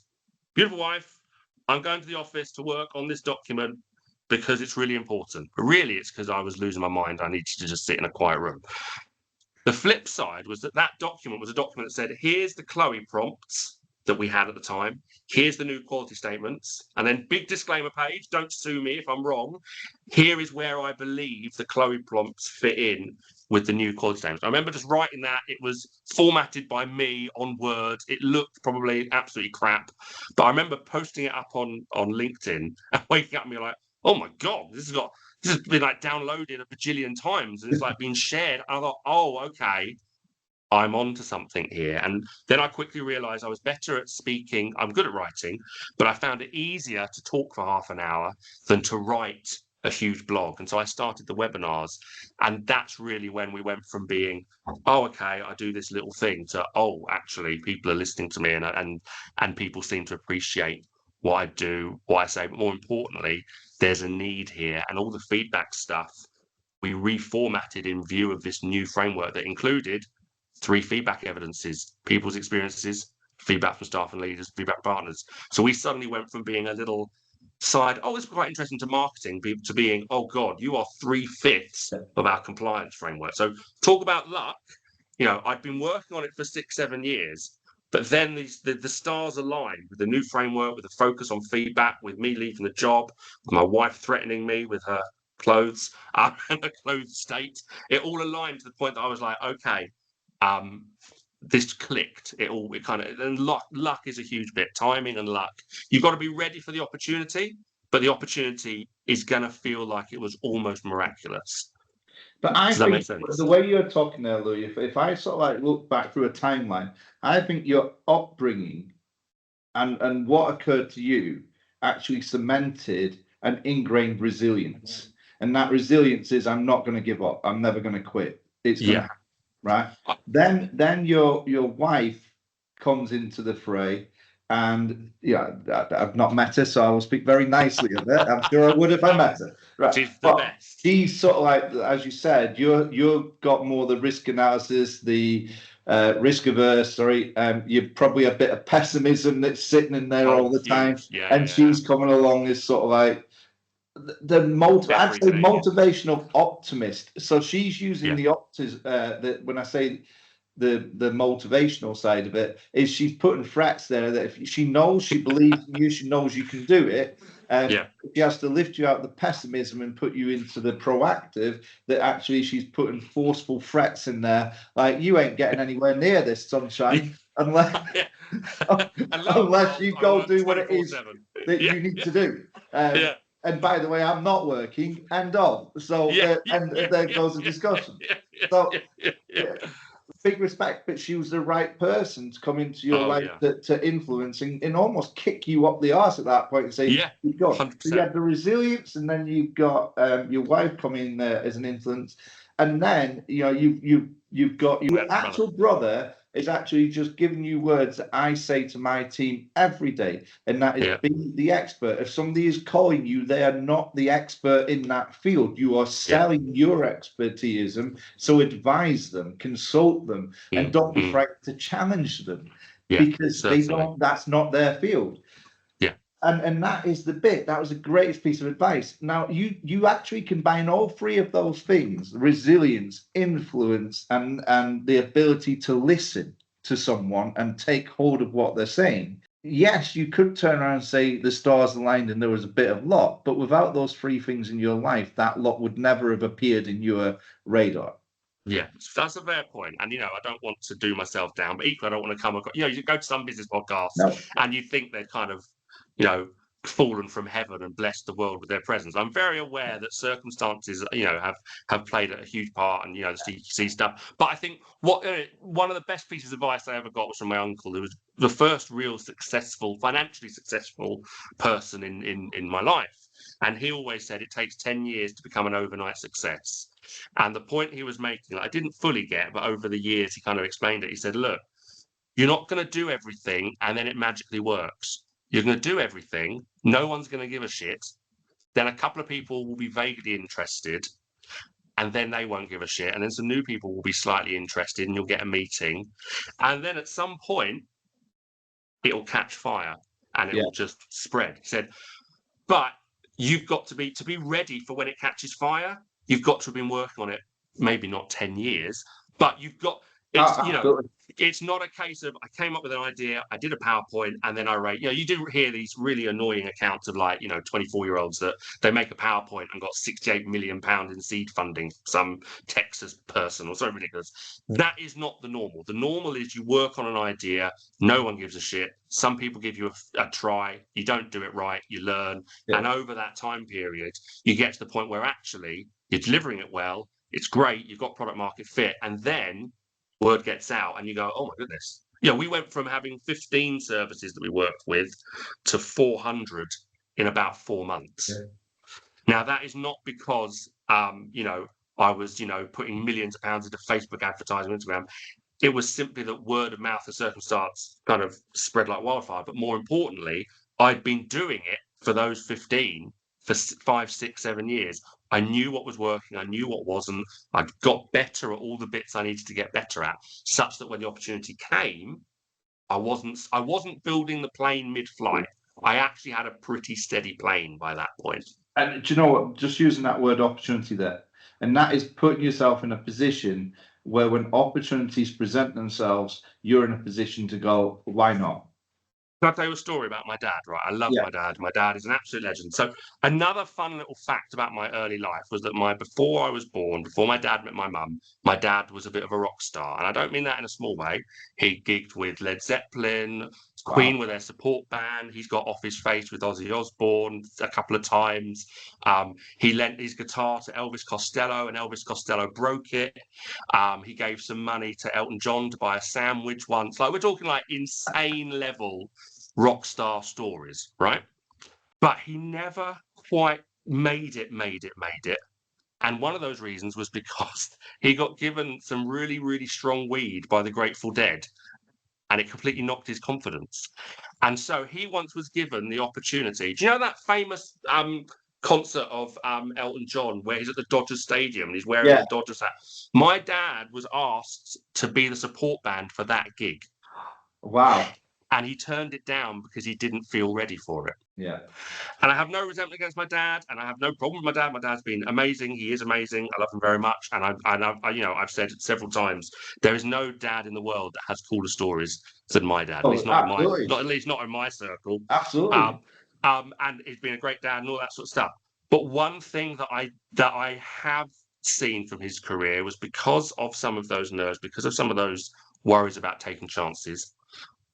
beautiful wife, I'm going to the office to work on this document because it's really important. But really, it's because I was losing my mind. I needed to just sit in a quiet room. The flip side was that document was a document that said, here's the Chloe prompts that we had at the time. Here's the new quality statements. And then big disclaimer page, don't sue me if I'm wrong. Here is where I believe the Chloe prompts fit in with the new quality standards. I remember just writing that. It was formatted by me on Word. It looked probably absolutely crap, but I remember posting it up on LinkedIn and waking up and being like, oh my God, this has been like downloaded a bajillion times and it's like being shared. And I thought, oh, okay, I'm onto something here. And then I quickly realized I was better at speaking. I'm good at writing, but I found it easier to talk for half an hour than to write a huge blog. And so I started the webinars. And that's really when we went from being, oh, okay, I do this little thing, to, oh, actually, people are listening to me and people seem to appreciate what I do, what I say. But more importantly, there's a need here. And all the feedback stuff we reformatted in view of this new framework that included 3 feedback evidences: people's experiences, feedback from staff and leaders, feedback partners. So we suddenly went from being a little side, oh, this is quite interesting to marketing, to being, oh God, you are 3/5 of our compliance framework. So talk about luck. I'd been working on it for 6-7 years, but then the stars aligned with the new framework, with a focus on feedback, with me leaving the job, with my wife threatening me with her clothes and her clothes state. It all aligned to the point that I was like, okay, this clicked. It kind of, and luck is a huge bit. Timing and luck. You've got to be ready for the opportunity, but the opportunity is going to feel like it was almost miraculous. But I Does that make think sense? the way you're talking there, Louie, if I sort of like look back through a timeline, I think your upbringing and what occurred to you actually cemented an ingrained resilience. And that resilience is, I'm not going to give up. I'm never going to quit. It's going to happen, right? Then your wife comes into the fray, and I've not met her, so I will speak very nicely of it. I'm sure I would if I met her. Right. She's the best. She's sort of like, as you said, you've got more the risk analysis, the risk averse. You've probably a bit of pessimism that's sitting in there all the time. She's coming along as sort of like I'd say motivational optimist. So she's using the when I say the motivational side of it, is she's putting threats there that if she knows, she believes in you, she knows you can do it. She has to lift you out of the pessimism and put you into the proactive, that actually she's putting forceful threats in there, like, you ain't getting anywhere near this sunshine unless you go do what it is that you need to do. And by the way, I'm not working, and all. So there goes the discussion. Big respect, but she was the right person to come into your life to influence and almost kick you up the arse at that point and say, you've got. 100%. So you had the resilience, and then you've got your wife coming as an influence, and then you've got your actual brother is actually just giving you words that I say to my team every day, and that is be the expert. If somebody is calling you, they are not the expert in that field. You are selling your expertise, so advise them, consult them, and don't be frightened to challenge them, because they don't. That's not their field. And that is the bit. That was the greatest piece of advice. Now, you actually combine all 3 of those things: resilience, influence, and the ability to listen to someone and take hold of what they're saying. Yes, you could turn around and say the stars aligned and there was a bit of luck, but without those 3 things in your life, that luck would never have appeared in your radar. Yeah, that's a fair point. And, I don't want to do myself down, but equally, I don't want to come across, you go to some business podcasts and you think they're kind of, fallen from heaven and blessed the world with their presence. I'm very aware that circumstances, have played a huge part, and, the CQC stuff. But I think one of the best pieces of advice I ever got was from my uncle, who was the first real financially successful person in my life. And he always said it takes 10 years to become an overnight success. And the point he was making, I didn't fully get, but over the years, he kind of explained it. He said, look, you're not going to do everything and then it magically works. You're going to do everything. No one's going to give a shit. Then a couple of people will be vaguely interested, and then they won't give a shit. And then some new people will be slightly interested, and you'll get a meeting. And then at some point, it will catch fire and it will just spread. He said, but you've got to be ready for when it catches fire. You've got to have been working on it, maybe not 10 years, but Absolutely. It's not a case of I came up with an idea, I did a PowerPoint, and then I write. You do hear these really annoying accounts of 24-year-olds that they make a PowerPoint and got £68 million in seed funding, some Texas person or something ridiculous. That is not the normal. The normal is you work on an idea, no one gives a shit. Some people give you a try, you don't do it right, you learn, and over that time period, you get to the point where actually you're delivering it well. It's great, you've got product market fit, and then word gets out and you go, oh my goodness. We went from having 15 services that we worked with to 400 in about 4 months. Now, that is not because, I was, putting millions of pounds into Facebook advertising, Instagram. It was simply that word of mouth and circumstance kind of spread like wildfire. But more importantly, I'd been doing it for those 15 for 5, 6, 7 years. I knew what was working. I knew what wasn't. I got better at all the bits I needed to get better at, such that when the opportunity came, I wasn't building the plane mid-flight. I actually had a pretty steady plane by that point. And do you know what? Just using that word opportunity there, and that is putting yourself in a position where when opportunities present themselves, you're in a position to go, why not? Can I tell you a story about my dad? Right, I love my dad. My dad is an absolute legend. So another fun little fact about my early life was that before I was born, before my dad met my mum, my dad was a bit of a rock star, and I don't mean that in a small way. He gigged with Led Zeppelin, Queen with their support band. He's got off his face with Ozzy Osbourne a couple of times. He lent his guitar to Elvis Costello, and Elvis Costello broke it. He gave some money to Elton John to buy a sandwich once. We're talking insane level rock star stories, right? But he never quite made it. And one of those reasons was because he got given some really, really strong weed by the Grateful Dead, and it completely knocked his confidence. And so he once was given the opportunity. Do you know that famous concert of Elton John where he's at the Dodgers Stadium and he's wearing the Dodgers hat? My dad was asked to be the support band for that gig. Wow. And he turned it down because he didn't feel ready for it. Yeah. And I have no resentment against my dad, and I have no problem with my dad. My dad's been amazing. He is amazing. I love him very much. And I've said it several times. There is no dad in the world that has cooler stories than my dad. At least not in my circle. Absolutely. And he's been a great dad and all that sort of stuff. But one thing that I have seen from his career was because of some of those nerves, because of some of those worries about taking chances,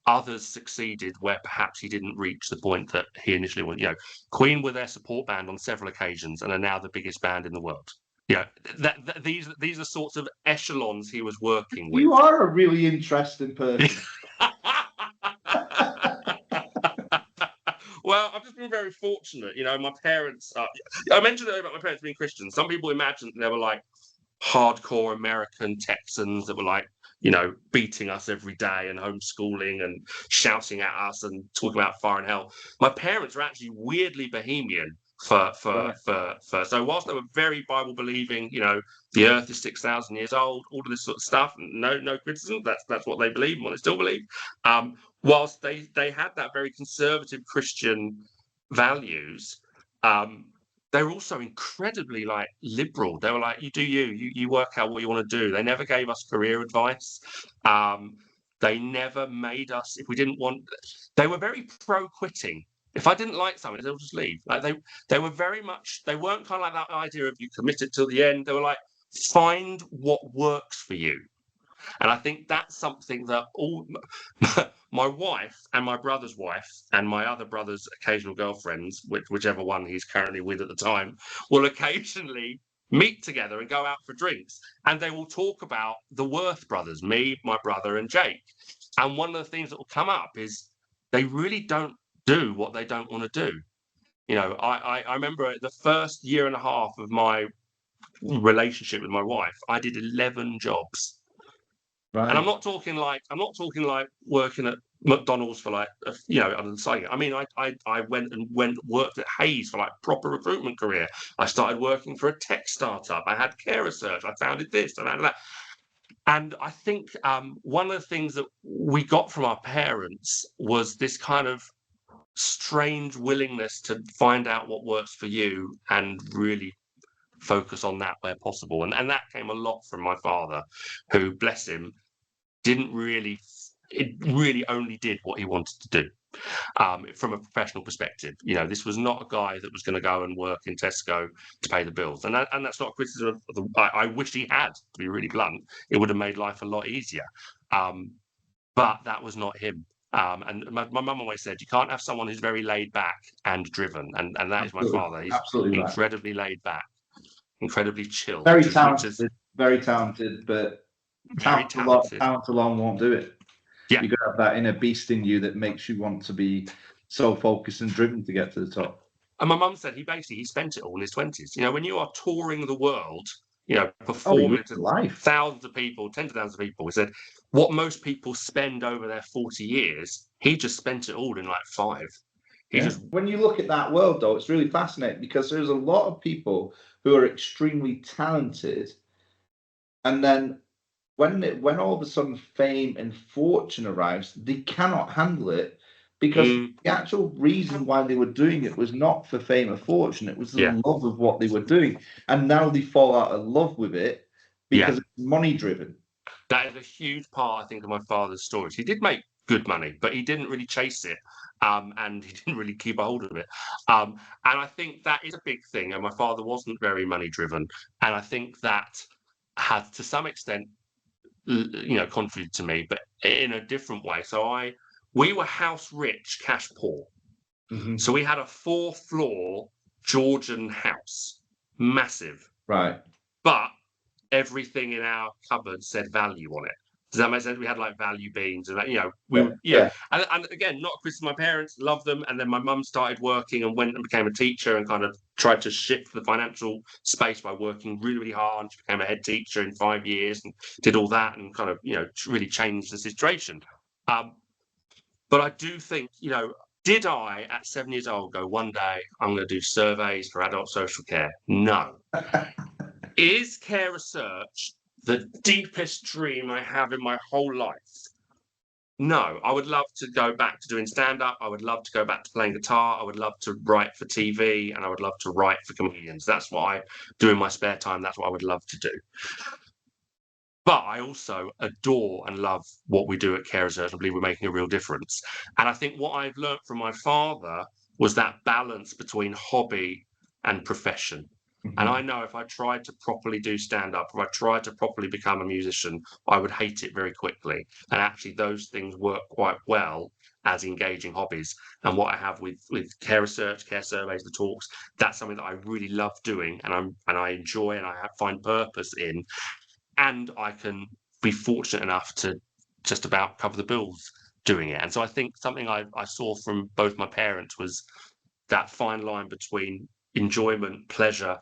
others succeeded where perhaps he didn't reach the point that he initially wanted. Queen were their support band on several occasions and are now the biggest band in the world. These are sorts of echelons he was working with. You are a really interesting person. Well, I've just been very fortunate. My parents, I mentioned earlier about my parents being Christian. Some people imagined they were hardcore American Texans that were beating us every day and homeschooling and shouting at us and talking about fire and hell. My parents were actually weirdly bohemian so whilst they were very Bible believing, the earth is 6,000 years old, all of this sort of stuff, no criticism, that's what they believe and what they still believe. Whilst they had that very conservative Christian values, they were also incredibly liberal. They were you work out what you want to do. They never gave us career advice. They never made us, if we didn't want, they were very pro quitting. If I didn't like something, they'll just leave. They were very much, they weren't kind of that idea of you committed till the end. They were find what works for you. And I think that's something that all my wife and my brother's wife and my other brother's occasional girlfriends, whichever one he's currently with at the time, will occasionally meet together and go out for drinks. And they will talk about the Werth brothers, me, my brother, and Jake. And one of the things that will come up is they really don't do what they don't want to do. I remember the first year and a half of my relationship with my wife, I did 11 jobs. Right. And I'm not talking working at McDonald's for under the side. I mean, I went worked at Hayes for proper recruitment career. I started working for a tech startup. I had care research. I founded this and that. And I think one of the things that we got from our parents was this kind of strange willingness to find out what works for you and really focus on that where possible. And that came a lot from my father, who, bless him, it really only did what he wanted to do. From a professional perspective, this was not a guy that was going to go and work in Tesco to pay the bills, and that's not a criticism of I wish he had, to be really blunt. It would have made life a lot easier, but that was not him. And my mum always said, you can't have someone who's very laid back and driven, and that is my father. He's absolutely incredibly laid back, incredibly chill, very talented, but very talented. Talent alone won't do it. Yeah. You've got to have that inner beast in you that makes you want to be so focused and driven to get to the top. And my mum said he spent it all in his 20s. When you are touring the world, performing to thousands of people, tens of thousands of people, he said what most people spend over their 40 years, he just spent it all in like 5. When you look at that world, though, it's really fascinating because there's a lot of people who are extremely talented, and then when all of a sudden fame and fortune arrives, they cannot handle it because the actual reason why they were doing it was not for fame or fortune. It was the love of what they were doing. And now they fall out of love with it because it's money driven. That is a huge part, I think, of my father's stories. He did make good money, but he didn't really chase it. And he didn't really keep a hold of it. And I think that is a big thing. And my father wasn't very money driven. And I think that has, to some extent, contributed to me, but in a different way. So we were house rich, cash poor. Mm-hmm. So we had a 4-floor Georgian house, massive. Right. But everything in our cupboard said value on it. Does that make sense? We had like value beans and And again, not because my parents loved them. And then my mum started working and went and became a teacher and kind of tried to shift the financial space by working really, really hard. She became a head teacher in 5 years and did all that and kind of, really changed the situation. But I do think, did I at 7 years old go, one day I'm going to do surveys for adult social care? No. Is care research the deepest dream I have in my whole life? No. I would love to go back to doing stand-up. I would love to go back to playing guitar. I would love to write for TV, and I would love to write for comedians. That's what I do in my spare time. That's what I would love to do. But I also adore and love what we do at Care Research. I believe we're making a real difference. And I think what I've learned from my father was that balance between hobby and profession. Mm-hmm. And I know if I tried to properly do stand-up, if I tried to properly become a musician, I would hate it very quickly. And actually those things work quite well as engaging hobbies. And what I have with care research, care surveys, the talks, that's something that I really love doing and I enjoy and I find purpose in. And I can be fortunate enough to just about cover the bills doing it. And so I think something I saw from both my parents was that fine line between enjoyment, pleasure,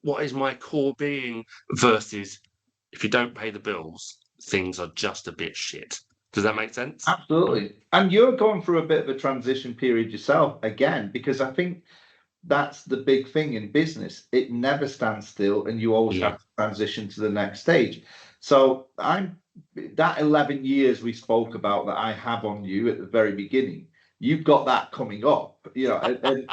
what is my core being, versus if you don't pay the bills, things are just a bit shit. Does that make sense? Absolutely. And you're going through a bit of a transition period yourself again, because I think that's the big thing in business. It never stands still and you always have to transition to the next stage. So that 11 years we spoke about that I have on you at the very beginning, you've got that coming up, and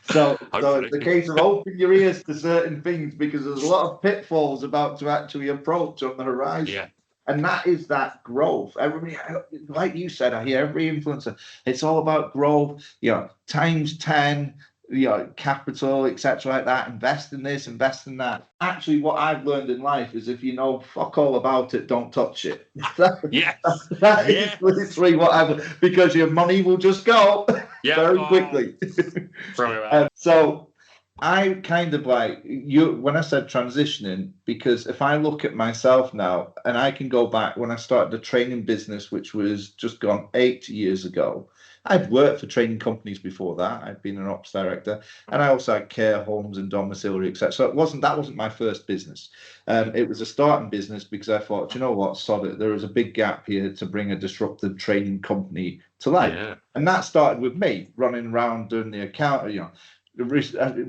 so it's the case of open your ears to certain things because there's a lot of pitfalls about to actually approach on the horizon. Yeah. And that is that growth. Everybody, like you said, I hear every influencer, it's all about growth, times 10, capital, etc. like that, invest in this, invest in that. Actually, what I've learned in life is if you know fuck all about it, don't touch it. That is literally what I've, because your money will just go very quickly. So I kind of like you when I said transitioning, because if I look at myself now and I can go back when I started the training business, which was just gone 8 years ago. I'd worked for training companies before that. I'd been an ops director, and I also had care homes and domiciliary, etc. So that wasn't my first business. It was a starting business because I thought, you know what, sod it. There was a big gap here to bring a disruptive training company to life, and that started with me running around doing the account.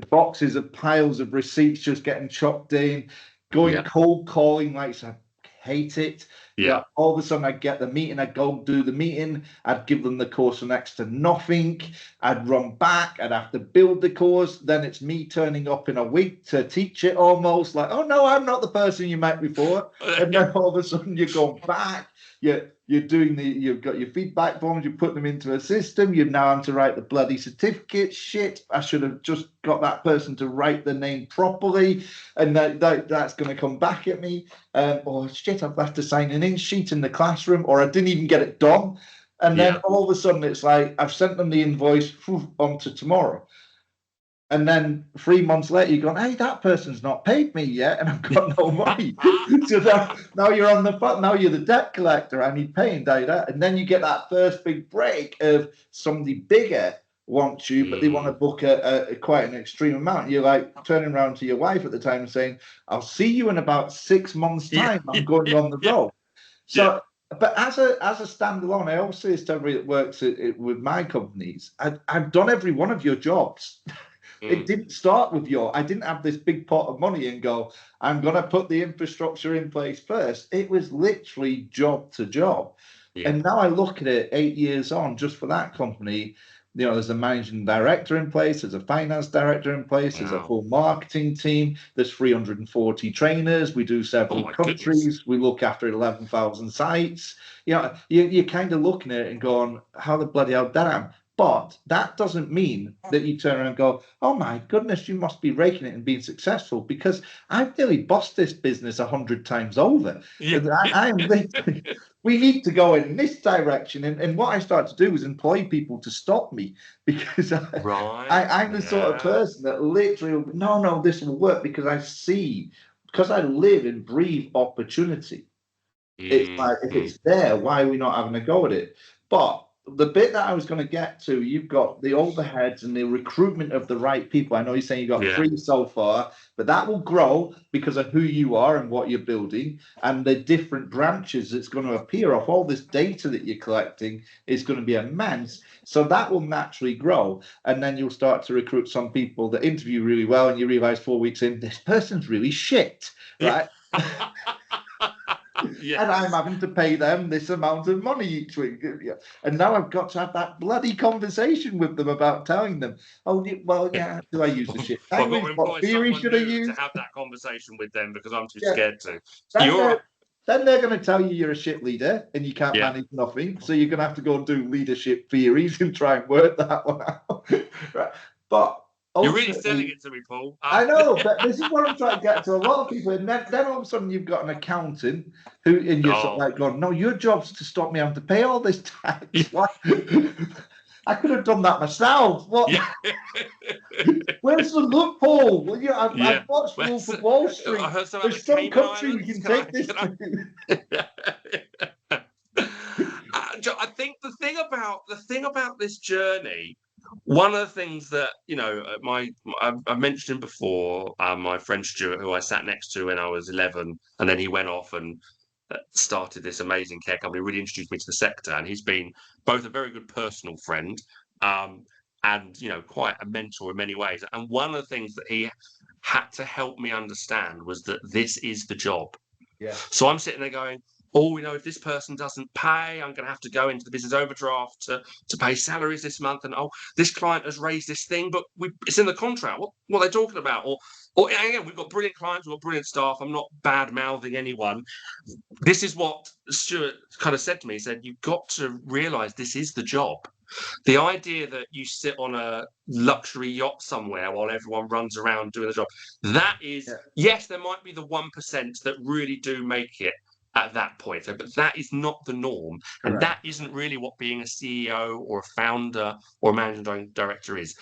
Boxes of piles of receipts just getting chopped in, going cold calling like I hate it. Yeah, all of a sudden I'd get the meeting, I'd go do the meeting, I'd give them the course for next to nothing, I'd run back, I'd have to build the course, then it's me turning up in a week to teach it almost like, oh no, I'm not the person you met before. And then all of a sudden you go back, you're doing you've got your feedback forms, you put them into a system, you've now had to write the bloody certificate. Shit, I should have just got that person to write the name properly, and that's going to come back at me. Or shit, I've left to sign an in sheet in the classroom, or I didn't even get it done. And then all of a sudden it's like, I've sent them the invoice on to tomorrow. And then 3 months later, you're going, hey, that person's not paid me yet, and I've got no money. So now you're on the now you're the debt collector. I need paying data, and then you get that first big break of somebody bigger wants you, but they want to book a quite an extreme amount. You're like turning around to your wife at the time and saying, "I'll see you in about 6 months' time. I'm going on the road." So. But as a standalone, I always say this to everybody that works with my companies, I've done every one of your jobs. It didn't start with I didn't have this big pot of money and go, I'm going to put the infrastructure in place first. It was literally job to job. And now I look at it 8 years on, just for that company, there's a managing director in place, there's a finance director in place, there's a full marketing team, there's 340 trainers, we do several countries, we look after 11,000 sites. You're kind of looking at it and going, how the bloody hell did that happen? But that doesn't mean that you turn around and go, oh my goodness, you must be raking it and being successful, because I've nearly bossed this business 100 times over. I am literally, we need to go in this direction. And what I started to do was employ people to stop me, because I'm the sort of person that literally, no, this will work, because I see, because I live and breathe opportunity. It's like, if it's there, why are we not having a go at it? But the bit that I was going to get to, you've got the overheads and the recruitment of the right people. I know you're saying you've got 3 so far, but that will grow because of who you are and what you're building, and the different branches that's going to appear off all this data that you're collecting is going to be immense. So that will naturally grow, and then you'll start to recruit some people that interview really well, and you realize 4 weeks in, this person's really shit, right? And I'm having to pay them this amount of money each week. And now I've got to have that bloody conversation with them about telling them, do I use the shit language? What theory should I use? To have that conversation with them, because I'm too scared to. Then they're going to tell you you're a shit leader and you can't manage nothing. So you're going to have to go and do leadership theories and try and work that one out. Right. But you're really selling it to me, Paul. I know, but this is what I'm trying to get to a lot of people. And then all of a sudden you've got an accountant and you're sort of like going, no, your job's to stop me having to pay all this tax. I could have done that myself. What? Where's the loophole? Well, I've watched Wolf of Wall Street. There's some country you can take this to. I think the thing about this journey, one of the things that I've mentioned him before, my friend Stuart, who I sat next to when I was 11, and then he went off and started this amazing care company, really introduced me to the sector, and he's been both a very good personal friend and quite a mentor in many ways. And one of the things that he had to help me understand was that this is the job. So I'm sitting there going, if this person doesn't pay, I'm going to have to go into the business overdraft to pay salaries this month. And this client has raised this thing, but it's in the contract. What are they talking about? Or again, we've got brilliant clients, we've got brilliant staff. I'm not bad mouthing anyone. This is what Stuart kind of said to me. He said, you've got to realize this is the job. The idea that you sit on a luxury yacht somewhere while everyone runs around doing the job, that is, yes, there might be the 1% that really do make it at that point, but that is not the norm. And that isn't really what being a CEO or a founder or a managing director is.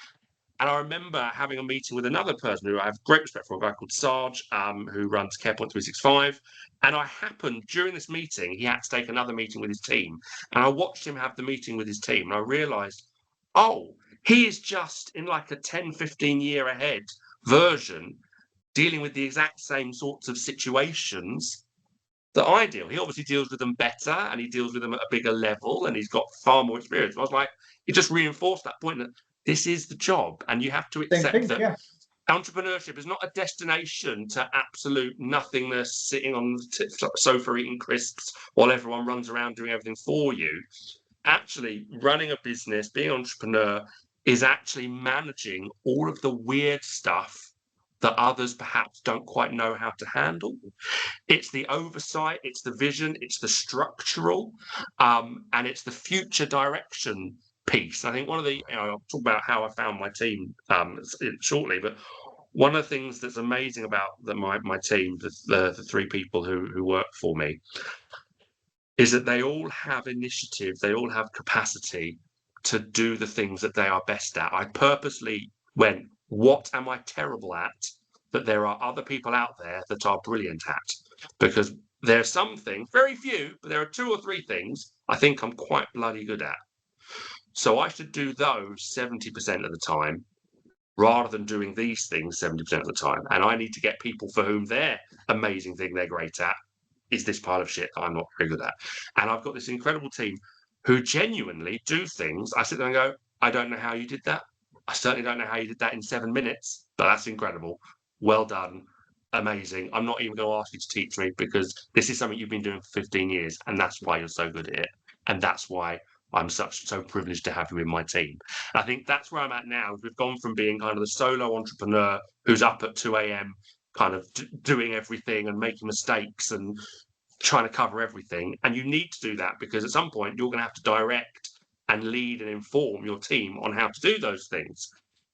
And I remember having a meeting with another person who I have great respect for, a guy called Sarge, who runs CarePoint 365. And I happened, during this meeting, he had to take another meeting with his team. And I watched him have the meeting with his team. And I realized, he is just in like a 10, 15 year ahead version, dealing with the exact same sorts of situations that I deal. He obviously deals with them better, and he deals with them at a bigger level, and he's got far more experience. I was like, it just reinforced that point that this is the job, and you have to accept that Entrepreneurship is not a destination to absolute nothingness, sitting on the sofa eating crisps while everyone runs around doing everything for you. Actually, running a business, being an entrepreneur, is actually managing all of the weird stuff that others perhaps don't quite know how to handle. It's the oversight, it's the vision, it's the structural, and it's the future direction piece. I think one of the, I'll talk about how I found my team shortly, but one of the things that's amazing about my team, the three people who work for me, is that they all have initiative, they all have capacity to do the things that they are best at. I purposely went, what am I terrible at that there are other people out there that are brilliant at? Because there are some things, very few, but there are 2 or 3 things I think I'm quite bloody good at. So I should do those 70% of the time rather than doing these things 70% of the time. And I need to get people for whom their amazing thing they're great at is this pile of shit that I'm not very good at. And I've got this incredible team who genuinely do things. I sit there and go, I don't know how you did that. I certainly don't know how you did that in 7 minutes, but that's incredible. Well done. Amazing. I'm not even going to ask you to teach me because this is something you've been doing for 15 years and that's why you're so good at it. And that's why I'm so privileged to have you in my team. I think that's where I'm at now. We've gone from being kind of the solo entrepreneur who's up at 2 a.m. kind of doing everything and making mistakes and trying to cover everything. And you need to do that because at some point you're going to have to direct and lead and inform your team on how to do those things.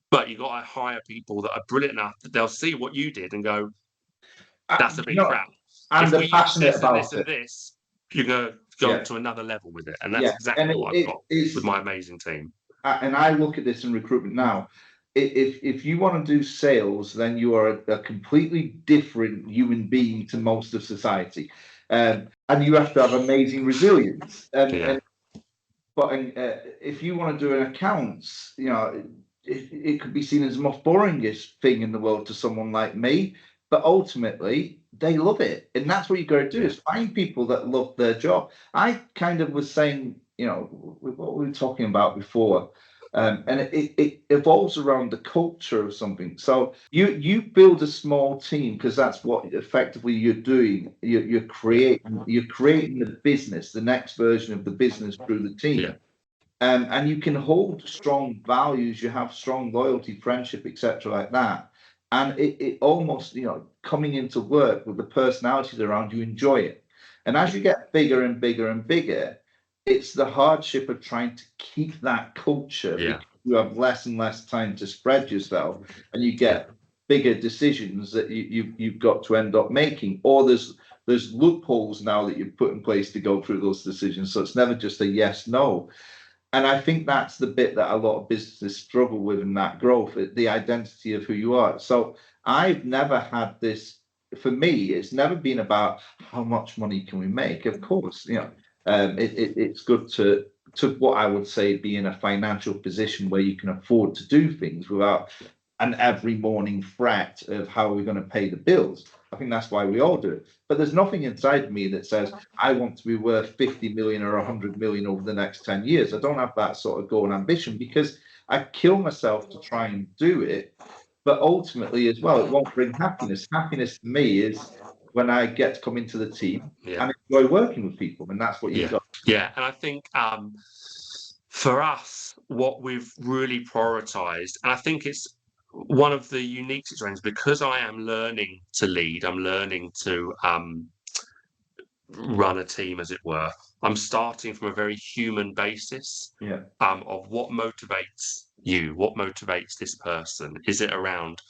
But you've got to hire people that are brilliant enough that they'll see what you did and go, that's a bit crap. And if we they're use passionate this and about this and this, you're going to go to another level with it. And that's exactly what I've got with my amazing team. And I look at this in recruitment now. If you want to do sales, then you are a completely different human being to most of society, and you have to have amazing resilience. But if you want to do an accounts, it could be seen as the most boringest thing in the world to someone like me. But ultimately, they love it, and that's what you got to do is find people that love their job. I kind of was saying, what we were talking about before. And it evolves around the culture of something. So you build a small team because that's what effectively you're doing. You're creating the business, the next version of the business through the team. Yeah. And you can hold strong values. You have strong loyalty, friendship, etc., like that. And it almost, coming into work with the personalities around you, enjoy it. And as you get bigger and bigger and bigger, it's the hardship of trying to keep that culture because you have less and less time to spread yourself, and you get bigger decisions that you've got to end up making. Or there's loopholes now that you've put in place to go through those decisions. So it's never just a yes, no. And I think that's the bit that a lot of businesses struggle with in that growth, the identity of who you are. So I've never had this, for me, it's never been about how much money can we make. Of course, it's good to what I would say be in a financial position where you can afford to do things without an every morning fret of how we're going to pay the bills. I think that's why we all do it. But there's nothing inside me that says I want to be worth 50 million or 100 million over the next 10 years. I don't have that sort of goal and ambition because I kill myself to try and do it. But ultimately, as well, it won't bring happiness. Happiness to me is when I get to come into the team and enjoy working with people, and that's what you've got. Yeah, and I think for us, what we've really prioritized, and I think it's one of the unique situations because I am learning to lead, I'm learning to run a team, as it were. I'm starting from a very human basis of what motivates you, what motivates this person. Is it around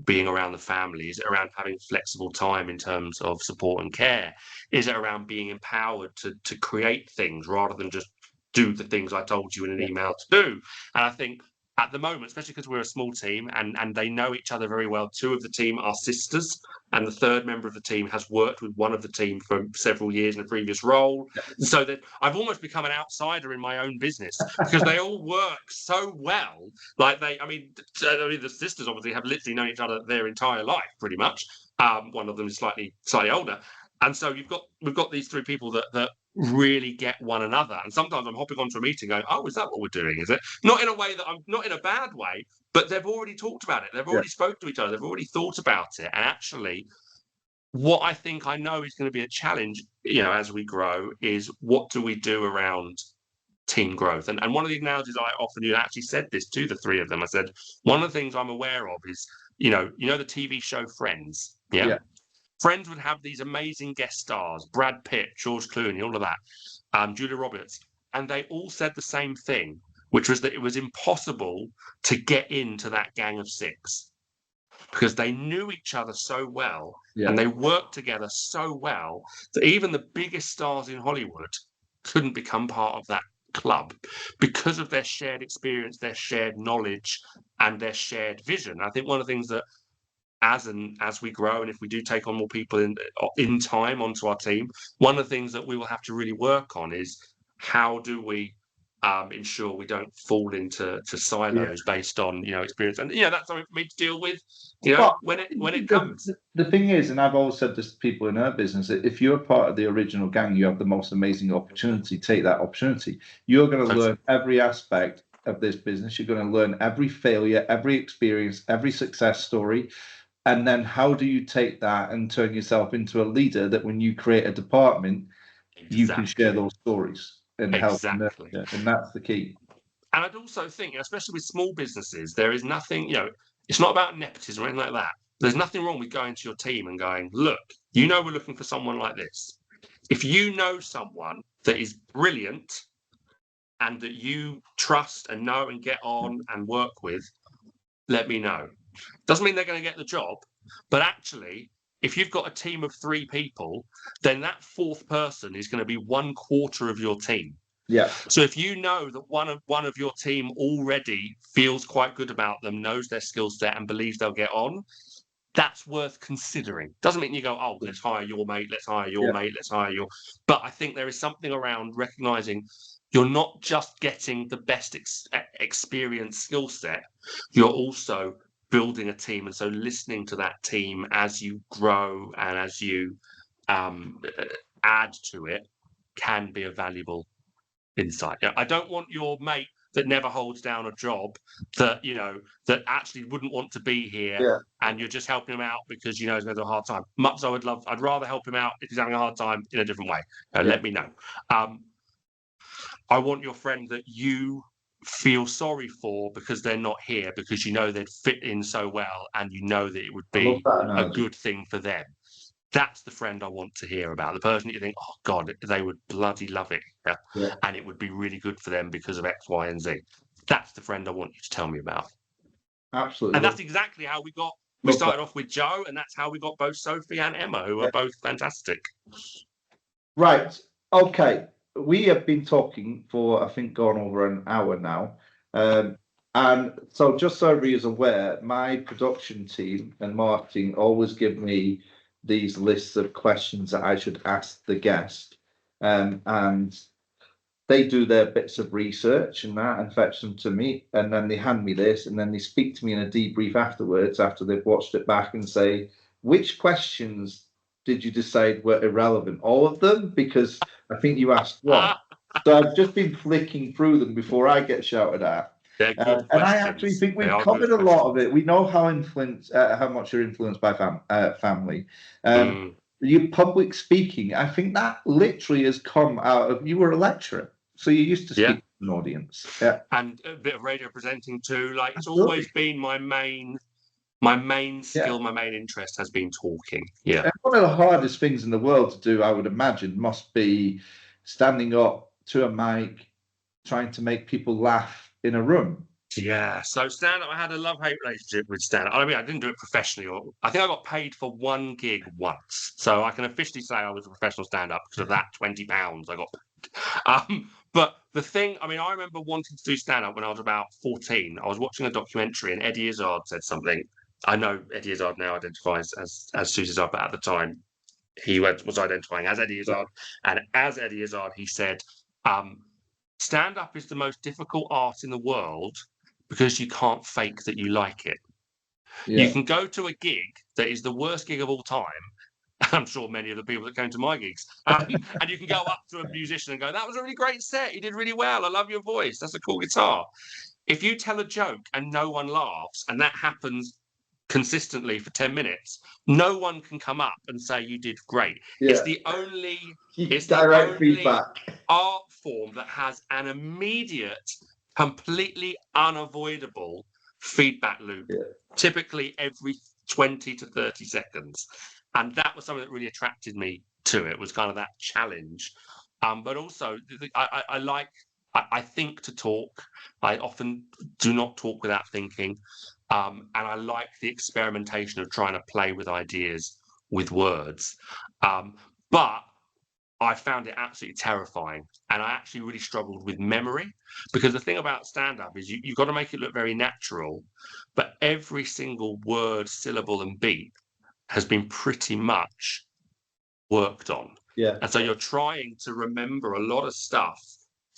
being around the family? Is it around having flexible time in terms of support and care? Is it around being empowered to create things rather than just do the things I told you in an email to do? And I think at the moment, especially because we're a small team and they know each other very well, 2 of the team are sisters, and the 3rd member of the team has worked with one of the team for several years in a previous role. So that I've almost become an outsider in my own business because they all work so well. Like the sisters obviously have literally known each other their entire life, pretty much. One of them is slightly older. And so we've got these 3 people that really get one another. And sometimes I'm hopping onto a meeting going, oh, is that what we're doing? Is it? Not in a way that I'm not in a bad way, but they've already talked about it. They've already spoke to each other. They've already thought about it. And actually, what I think I know is going to be a challenge, as we grow, is what do we do around team growth? And one of the analogies I often use, I actually said this to the three of them. I said, one of the things I'm aware of is, the TV show Friends. Yeah. Friends would have these amazing guest stars, Brad Pitt, George Clooney, all of that, Julia Roberts. And they all said the same thing, which was that it was impossible to get into that gang of six because they knew each other so well and they worked together so well that even the biggest stars in Hollywood couldn't become part of that club because of their shared experience, their shared knowledge, and their shared vision. I think one of the things that as we grow, and if we do take on more people in time onto our team, one of the things that we will have to really work on is how do we ensure we don't fall into silos based on experience, and that's something for me to deal with when it comes. The thing is, and I've always said this to people in our business, that if you're part of the original gang, you have the most amazing opportunity. Take that opportunity. You're going to learn every aspect of this business. You're going to learn every failure, every experience, every success story. And then how do you take that and turn yourself into a leader that when you create a department, you can share those stories and help them, and that's the key. And I'd also think, especially with small businesses, there is nothing, it's not about nepotism or anything like that. There's nothing wrong with going to your team and going, look, we're looking for someone like this. If you know someone that is brilliant and that you trust and know and get on and work with, let me know. Doesn't mean they're going to get the job, but actually, if you've got a team of 3 people, then that 4th person is going to be 1/4 of your team. Yeah. So if you know that one of your team already feels quite good about them, knows their skill set, and believes they'll get on, that's worth considering. Doesn't mean you go, oh, let's hire your mate, let's hire your mate, let's hire your. But I think there is something around recognizing you're not just getting the best experience skill set, you're also building a team. And so listening to that team as you grow and as you add to it can be a valuable insight. I don't want your mate that never holds down a job that that actually wouldn't want to be here, and you're just helping him out because he's going to have a hard time. Much as I'd rather help him out if he's having a hard time in a different way. Let me know. I want your friend that you feel sorry for because they're not here, because they'd fit in so well and that it would be a good thing for them. That's the friend I want to hear about. The person that you think, oh God, they would bloody love it. And it would be really good for them because of X, Y, and Z. That's the friend I want you to tell me about. Absolutely. And that's exactly how we started off with Joe, and that's how we got both Sophie and Emma, who are both fantastic. Right. Okay. We have been talking for, I think, gone over an hour now. And so just so everybody is aware, my production team and marketing always give me these lists of questions that I should ask the guest. And they do their bits of research and that and fetch them to me. And then they hand me this, and then they speak to me in a debrief afterwards after they've watched it back and say, which questions did you decide were irrelevant? All of them? Because I think you asked one. So I've just been flicking through them before I get shouted at. And I actually think we've covered a lot of it. We know how much you're influenced by family. Your public speaking, I think that literally has come out of, you were a lecturer, so you used to speak to an audience. And a bit of radio presenting too. Like, it's always been my main skill, my main interest has been talking. And one of the hardest things in the world to do, I would imagine, must be standing up to a mic, trying to make people laugh in a room. So stand-up, I had a love-hate relationship with stand-up. I mean, I didn't do it professionally. I think I got paid for one gig once. So I can officially say I was a professional stand-up because of that £20 I got paid. But the thing, I mean, I remember wanting to do stand-up when I was about 14. I was watching a documentary and Eddie Izzard said something. I know Eddie Izzard now identifies as Susie Izzard, but at the time he was identifying as Eddie Izzard. And as Eddie Izzard, he said, stand-up is the most difficult art in the world because you can't fake that you like it. You can go to a gig that is the worst gig of all time. I'm sure many of the people that came to my gigs, and you can go up to a musician and go, that was a really great set. You did really well. I love your voice. That's a cool guitar. If you tell a joke and no one laughs, and that happens consistently for 10 minutes, no one can come up and say you did great. It's the only direct feedback art form that has an immediate, completely unavoidable feedback loop, typically every 20 to 30 seconds. And that was something that really attracted me to it, was kind of that challenge. But also, I think to talk. I often do not talk without thinking. And I like the experimentation of trying to play with ideas with words. But I found it absolutely terrifying. And I actually really struggled with memory, because the thing about stand-up is you've got to make it look very natural, but every single word, syllable, and beat has been pretty much worked on. Yeah. And so you're trying to remember a lot of stuff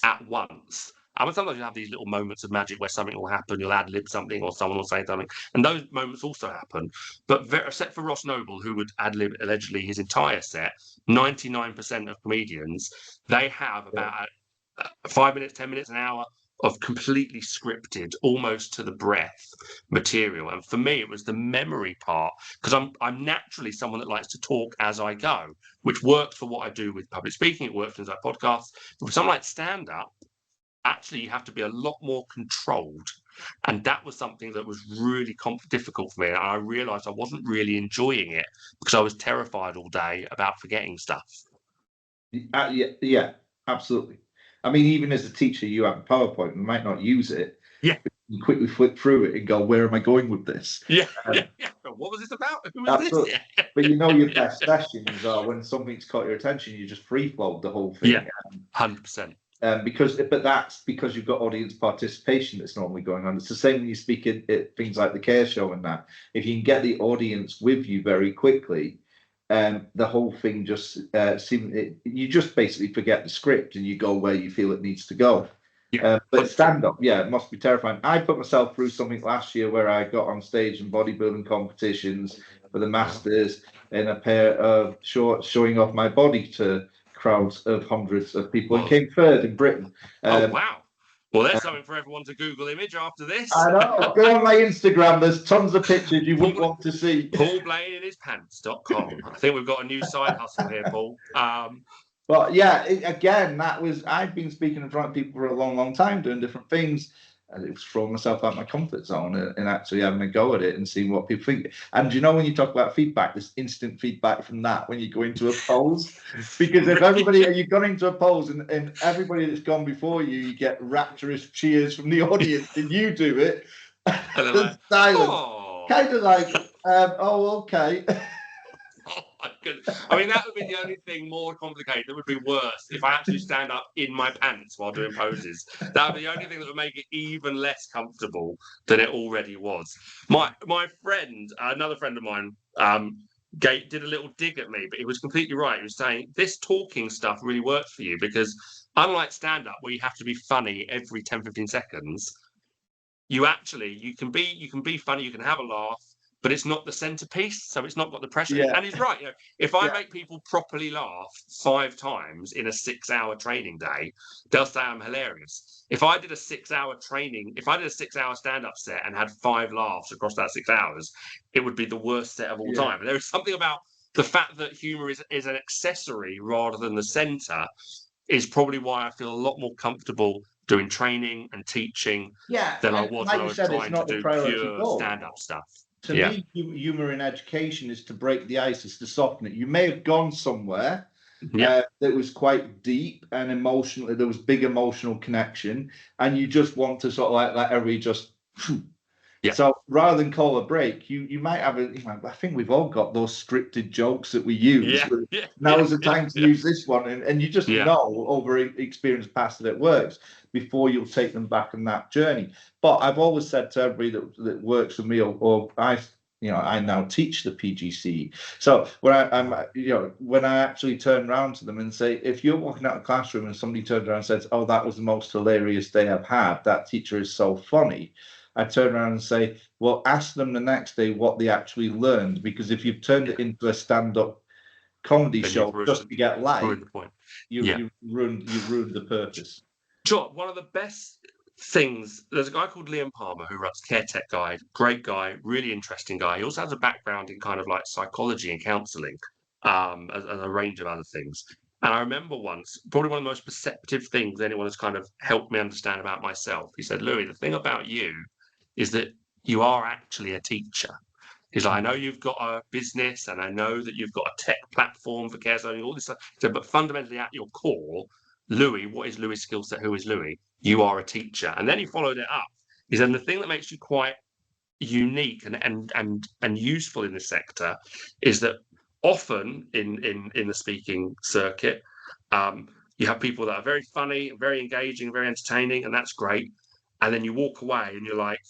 at once. I mean, sometimes you have these little moments of magic where something will happen, you'll ad-lib something, or someone will say something, and those moments also happen. But except for Ross Noble, who would ad-lib allegedly his entire set, 99% of comedians, they have about 5 minutes, 10 minutes, an hour of completely scripted, almost to the breath material. And for me, it was the memory part, because I'm naturally someone that likes to talk as I go, which works for what I do with public speaking. It works for things like podcasts. But for something like stand-up, actually you have to be a lot more controlled. And that was something that was really difficult for me. And I realized I wasn't really enjoying it because I was terrified all day about forgetting stuff. Yeah, absolutely. I mean, even as a teacher, you have a PowerPoint, you might not use it. Yeah. You quickly flip through it and go, where am I going with this? Yeah. What was this about? Who was absolutely. This? But your best sessions are when something's caught your attention, you just free flow the whole thing. Yeah, 100%. But that's because you've got audience participation that's normally going on. It's the same when you speak at things like the Care Show and that. If you can get the audience with you very quickly, the whole thing just you just basically forget the script and you go where you feel it needs to go. Yeah. But stand up, it must be terrifying. I put myself through something last year where I got on stage in bodybuilding competitions for the Masters in a pair of shorts showing off my body to crowds of hundreds of people and came third in Britain. Oh, wow. Well, there's something for everyone to Google image after this. I know. Go on my Instagram. There's tons of pictures you wouldn't want to see. PaulBlainInHisPants.com. I think we've got a new side hustle here, Paul. But yeah, again, I've been speaking in front of people for a long, long time, doing different things. And it was throwing myself out of my comfort zone and actually having a go at it and seeing what people think. And you know, when you talk about feedback, there's instant feedback from that when you go into a pose. Because if you've gone into a pose and everybody that's gone before you, you get rapturous cheers from the audience and you do it. And like, silence. Oh. Kind of like, oh, okay. I mean, that would be the only thing more complicated. That would be worse if I actually stand up in my pants while doing poses. That would be the only thing that would make it even less comfortable than it already was. My friend, another friend of mine, did a little dig at me, but he was completely right. He was saying this talking stuff really works for you because unlike stand-up where you have to be funny every 10, 15 seconds, you can be funny, you can have a laugh, but it's not the centerpiece, so it's not got the pressure. Yeah. And he's right. If I make people properly laugh 5 times in a 6-hour training day, they'll say I'm hilarious. If I did a 6-hour stand-up set and had 5 laughs across that 6 hours, it would be the worst set of all time. And there is something about the fact that humor is an accessory rather than the center is probably why I feel a lot more comfortable doing training and teaching than I was when I was trying to do pure stand-up stuff. To me, humor in education is to break the ice, is to soften it. You may have gone somewhere that was quite deep and emotional. There was big emotional connection, and you just want to sort of like let everybody just. So rather than call a break, you might have I think we've all got those scripted jokes that we use. Now is the time to use this one, and you just know over experience past that it works before you'll take them back on that journey. But I've always said to everybody that works with me, or I now teach the PGCE. So when when I actually turn around to them and say, if you're walking out of a classroom and somebody turns around and says, "Oh, that was the most hilarious day I've had. That teacher is so funny," I turn around and say, well, ask them the next day what they actually learned, because if you've turned it into a stand-up comedy show just to get liked, you've ruined the purpose. Sure, one of the best things. There's a guy called Liam Palmer who runs Care Tech Guide. Great guy, really interesting guy. He also has a background in kind of like psychology and counselling, as a range of other things. And I remember once, probably one of the most perceptive things anyone has kind of helped me understand about myself. He said, Louis, the thing about you is that you are actually a teacher. He's like, I know you've got a business and I know that you've got a tech platform for care zoning, all this stuff. He said, but fundamentally at your core, Louis, what is Louis' skill set? Who is Louis? You are a teacher. And then he followed it up. He said, the thing that makes you quite unique and useful in this sector is that often in the speaking circuit, you have people that are very funny, very engaging, very entertaining, and that's great. And then you walk away and you're like,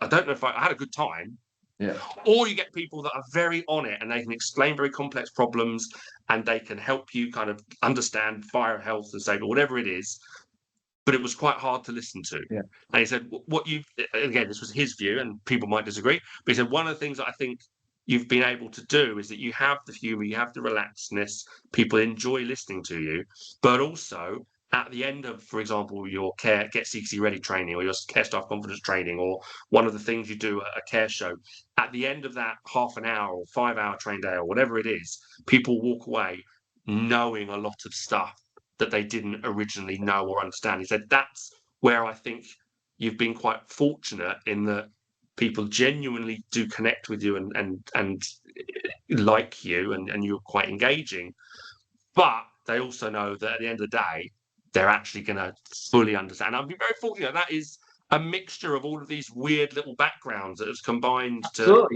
I don't know if I had a good time. Yeah. Or you get people that are very on it and they can explain very complex problems and they can help you kind of understand fire, health, and safety, whatever it is. But it was quite hard to listen to. Yeah. And he said, what you, again, this was his view and people might disagree, but he said, one of the things that I think you've been able to do is that you have the humor, you have the relaxedness, people enjoy listening to you, but also at the end of, for example, your care get CQC ready training or your care staff confidence training, or one of the things you do at a care show, at the end of that half an hour or 5-hour train day or whatever it is, people walk away knowing a lot of stuff that they didn't originally know or understand. He said that's where I think you've been quite fortunate in that people genuinely do connect with you and like you and you're quite engaging, but they also know that at the end of the day they're actually going to fully understand. I've been very fortunate. That is a mixture of all of these weird little backgrounds that has combined to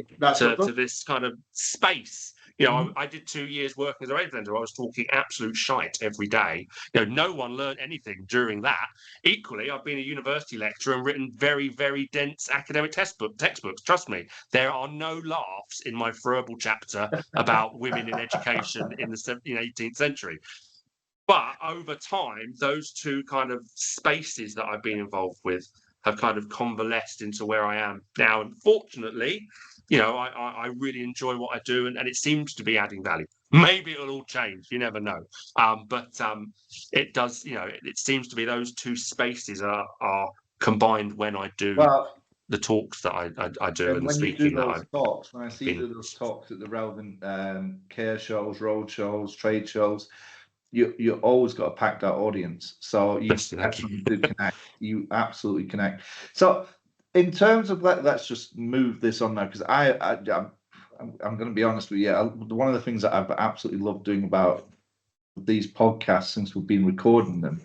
this kind of space. You know, I did 2 years working as a radio presenter. I was talking absolute shite every day. You know, no one learned anything during that. Equally, I've been a university lecturer and written very, very dense academic textbooks. Trust me, there are no laughs in my verbal chapter about women in education in the 18th century. But over time, those two kind of spaces that I've been involved with have kind of convalesced into where I am now. And fortunately, you know, I really enjoy what I do, and it seems to be adding value. Maybe it'll all change. You never know. But it does, you know, it seems to be those two spaces are combined when I do the talks that I do and the speaking that I talks. When I see those talks at the relevant care shows, road shows, trade shows, you always got a packed out audience. So you absolutely do connect. You absolutely connect. So in terms of let's just move this on now, because I'm going to be honest with you. One of the things that I've absolutely loved doing about these podcasts since we've been recording them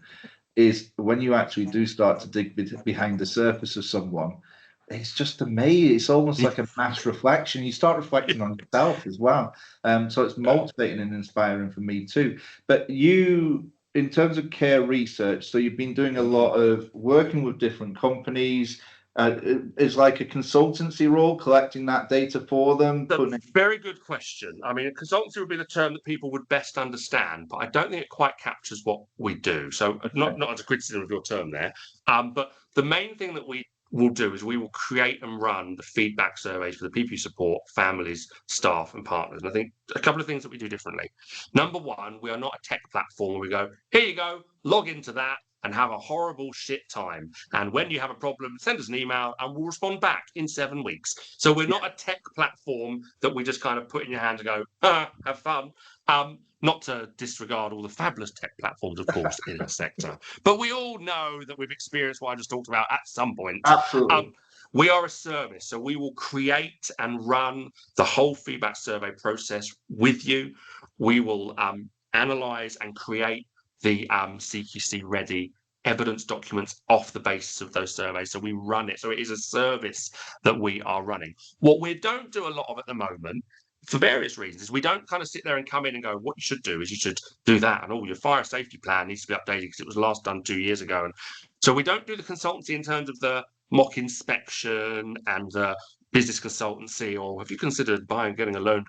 is when you actually do start to dig behind the surface of someone, it's just amazing. It's almost like a mass reflection. You start reflecting on yourself as well. So it's motivating and inspiring for me too. But you, in terms of care research, so you've been doing a lot of working with different companies. Is like a consultancy role, collecting that data for them? Very good question. I mean, consultancy would be the term that people would best understand, but I don't think it quite captures what we do. So not as a criticism of your term there, but the main thing that we will do is we will create and run the feedback surveys for the people you support, families, staff, and partners. And I think a couple of things that we do differently. Number one, we are not a tech platform where we go, here you go, log into that and have a horrible shit time. And when you have a problem, send us an email and we'll respond back in 7 weeks. So we're not a tech platform that we just kind of put in your hand and go, have fun. Not to disregard all the fabulous tech platforms, of course, in the sector. But we all know that we've experienced what I just talked about at some point. Absolutely. We are a service, so we will create and run the whole feedback survey process with you. We will analyse and create the CQC ready evidence documents off the basis of those surveys. So we run it. So it is a service that we are running. What we don't do a lot of at the moment, for various reasons, is we don't kind of sit there and come in and go, what you should do is you should do that. And your fire safety plan needs to be updated because it was last done 2 years ago. And so we don't do the consultancy in terms of the mock inspection and the business consultancy, or have you considered getting a loan?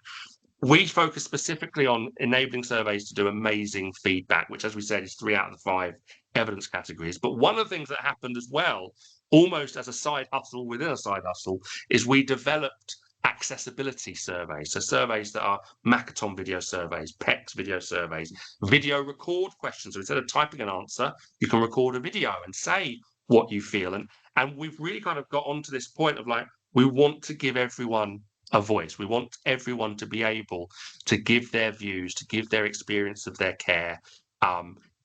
We focus specifically on enabling surveys to do amazing feedback, which, as we said, is 3 out of the 5 evidence categories. But one of the things that happened as well, almost as a side hustle within a side hustle, is we developed accessibility surveys. So surveys that are Makaton video surveys, PECS video surveys, video record questions. So instead of typing an answer, you can record a video and say what you feel. And we've really kind of got onto this point of like, we want to give everyone a voice. We want everyone to be able to give their views, to give their experience of their care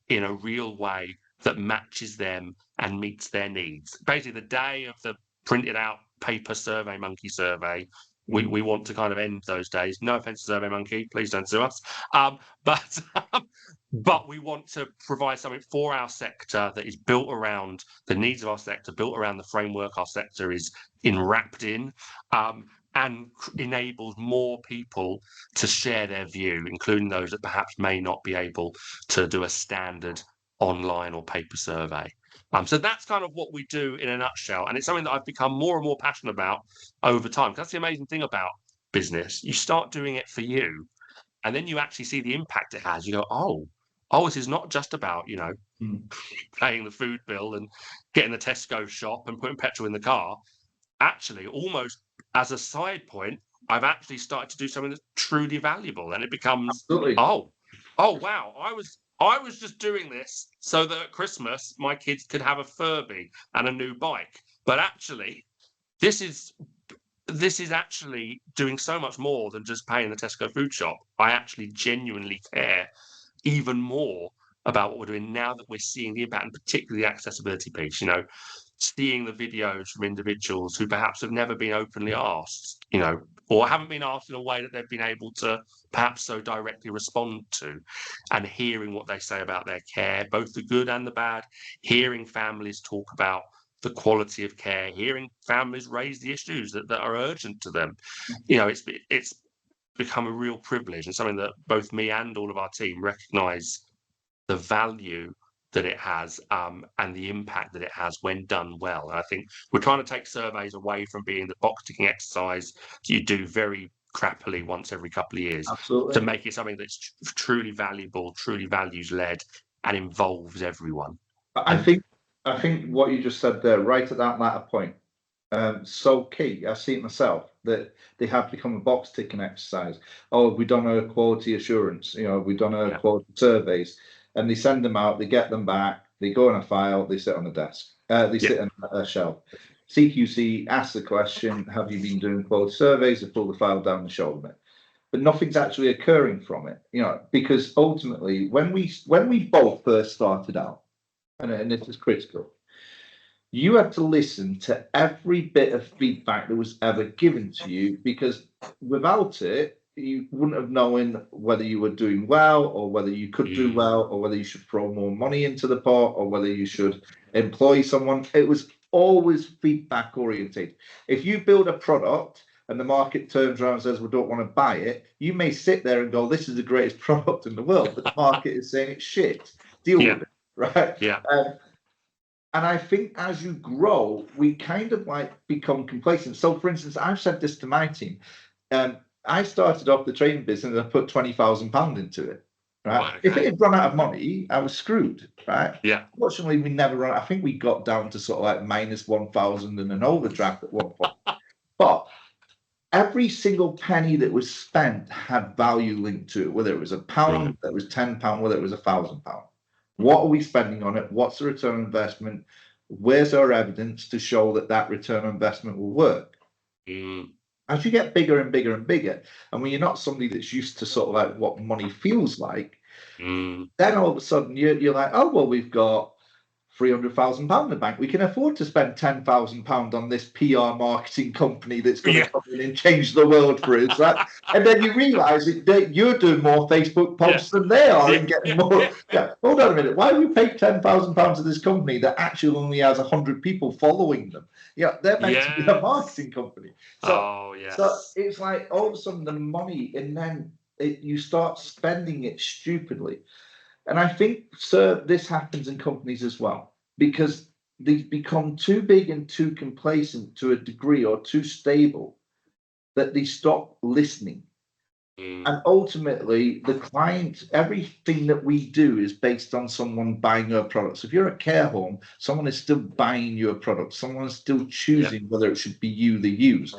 in a real way that matches them and meets their needs. Basically, the day of the printed out paper Survey Monkey survey, we want to kind of end those days. No offense to Survey Monkey, please don't sue us. But we want to provide something for our sector that is built around the needs of our sector, built around the framework our sector is enwrapped in, and enables more people to share their view, including those that perhaps may not be able to do a standard online or paper survey. So that's kind of what we do in a nutshell. And it's something that I've become more and more passionate about over time. That's the amazing thing about business. You start doing it for you, and then you actually see the impact it has. You go, oh, this is not just about, paying the food bill and getting the Tesco shop and putting petrol in the car. Actually, almost as a side point, I've actually started to do something that's truly valuable. And it becomes, oh, wow, I was just doing this so that at Christmas my kids could have a Furby and a new bike. But actually, this is actually doing so much more than just paying the Tesco food shop. I actually genuinely care even more about what we're doing now that we're seeing the impact, and particularly the accessibility piece, seeing the videos from individuals who perhaps have never been openly asked, or haven't been asked in a way that they've been able to perhaps so directly respond to, and hearing what they say about their care, both the good and the bad, hearing families talk about the quality of care, hearing families raise the issues that are urgent to them. It's become a real privilege, and something that both me and all of our team recognise the value that it has and the impact that it has when done well. And I think we're trying to take surveys away from being the box ticking exercise that you do very crappily once every couple of years. Absolutely. To make it something that's truly valuable, truly values led, and involves everyone. I think what you just said there, right at that latter point, so key. I see it myself that they have become a box ticking exercise. Oh, we've done a quality assurance, we've done a quality surveys, and they send them out, they get them back, they go in a file, they sit on a desk, they sit on a shelf. CQC asks the question, have you been doing quality surveys? They pull the file down and show them it. But nothing's actually occurring from it, because ultimately when we both first started out, and this is critical, you had to listen to every bit of feedback that was ever given to you, because without it, you wouldn't have known whether you were doing well or whether you could do well or whether you should throw more money into the pot or whether you should employ someone. It was always feedback oriented. If you build a product and the market turns around and says, we don't want to buy it, you may sit there and go, this is the greatest product in the world, but the market is saying it's shit. Deal with it, right? Yeah. And I think as you grow, we kind of become complacent. So, for instance, I've said this to my team. I started off the training business and I put £20,000 into it. Right. Okay. If it had run out of money, I was screwed. Right. Yeah. Fortunately, we never run. I think we got down to sort of like minus 1,000 and an overdraft at one point. But every single penny that was spent had value linked to it, whether it was £1, whether it was £10, whether it was £1,000. What are we spending on it? What's the return on investment? Where's our evidence to show that return on investment will work? As you get bigger and bigger and bigger, and when you're not somebody that's used to sort of like what money feels like, then all of a sudden you're like, oh, well, we've got £300,000 in the bank. We can afford to spend £10,000 on this PR marketing company that's going to come in and change the world for us. Right? And then you realise that you're doing more Facebook posts than they are and getting more. Hold on a minute. Why do we pay £10,000 to this company that actually only has 100 people following them? They're meant to be a marketing company. So it's like all of a sudden the money, and then you start spending it stupidly. And I think, sir, this happens in companies as well, because they become too big and too complacent to a degree, or too stable, that they stop listening. And ultimately, the client, everything that we do is based on someone buying our products. If you're a care home, someone is still buying your product. Someone is still choosing whether it should be you they use.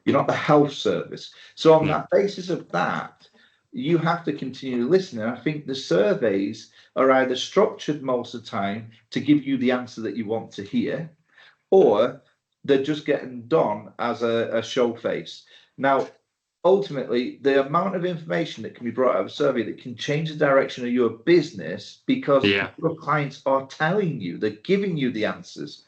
You're not the health service. So on that basis of that, you have to continue listening. I think the surveys are either structured most of the time to give you the answer that you want to hear, or they're just getting done as a show face. Now, ultimately, the amount of information that can be brought out of a survey that can change the direction of your business because Yeah. your clients are telling you, they're giving you the answers.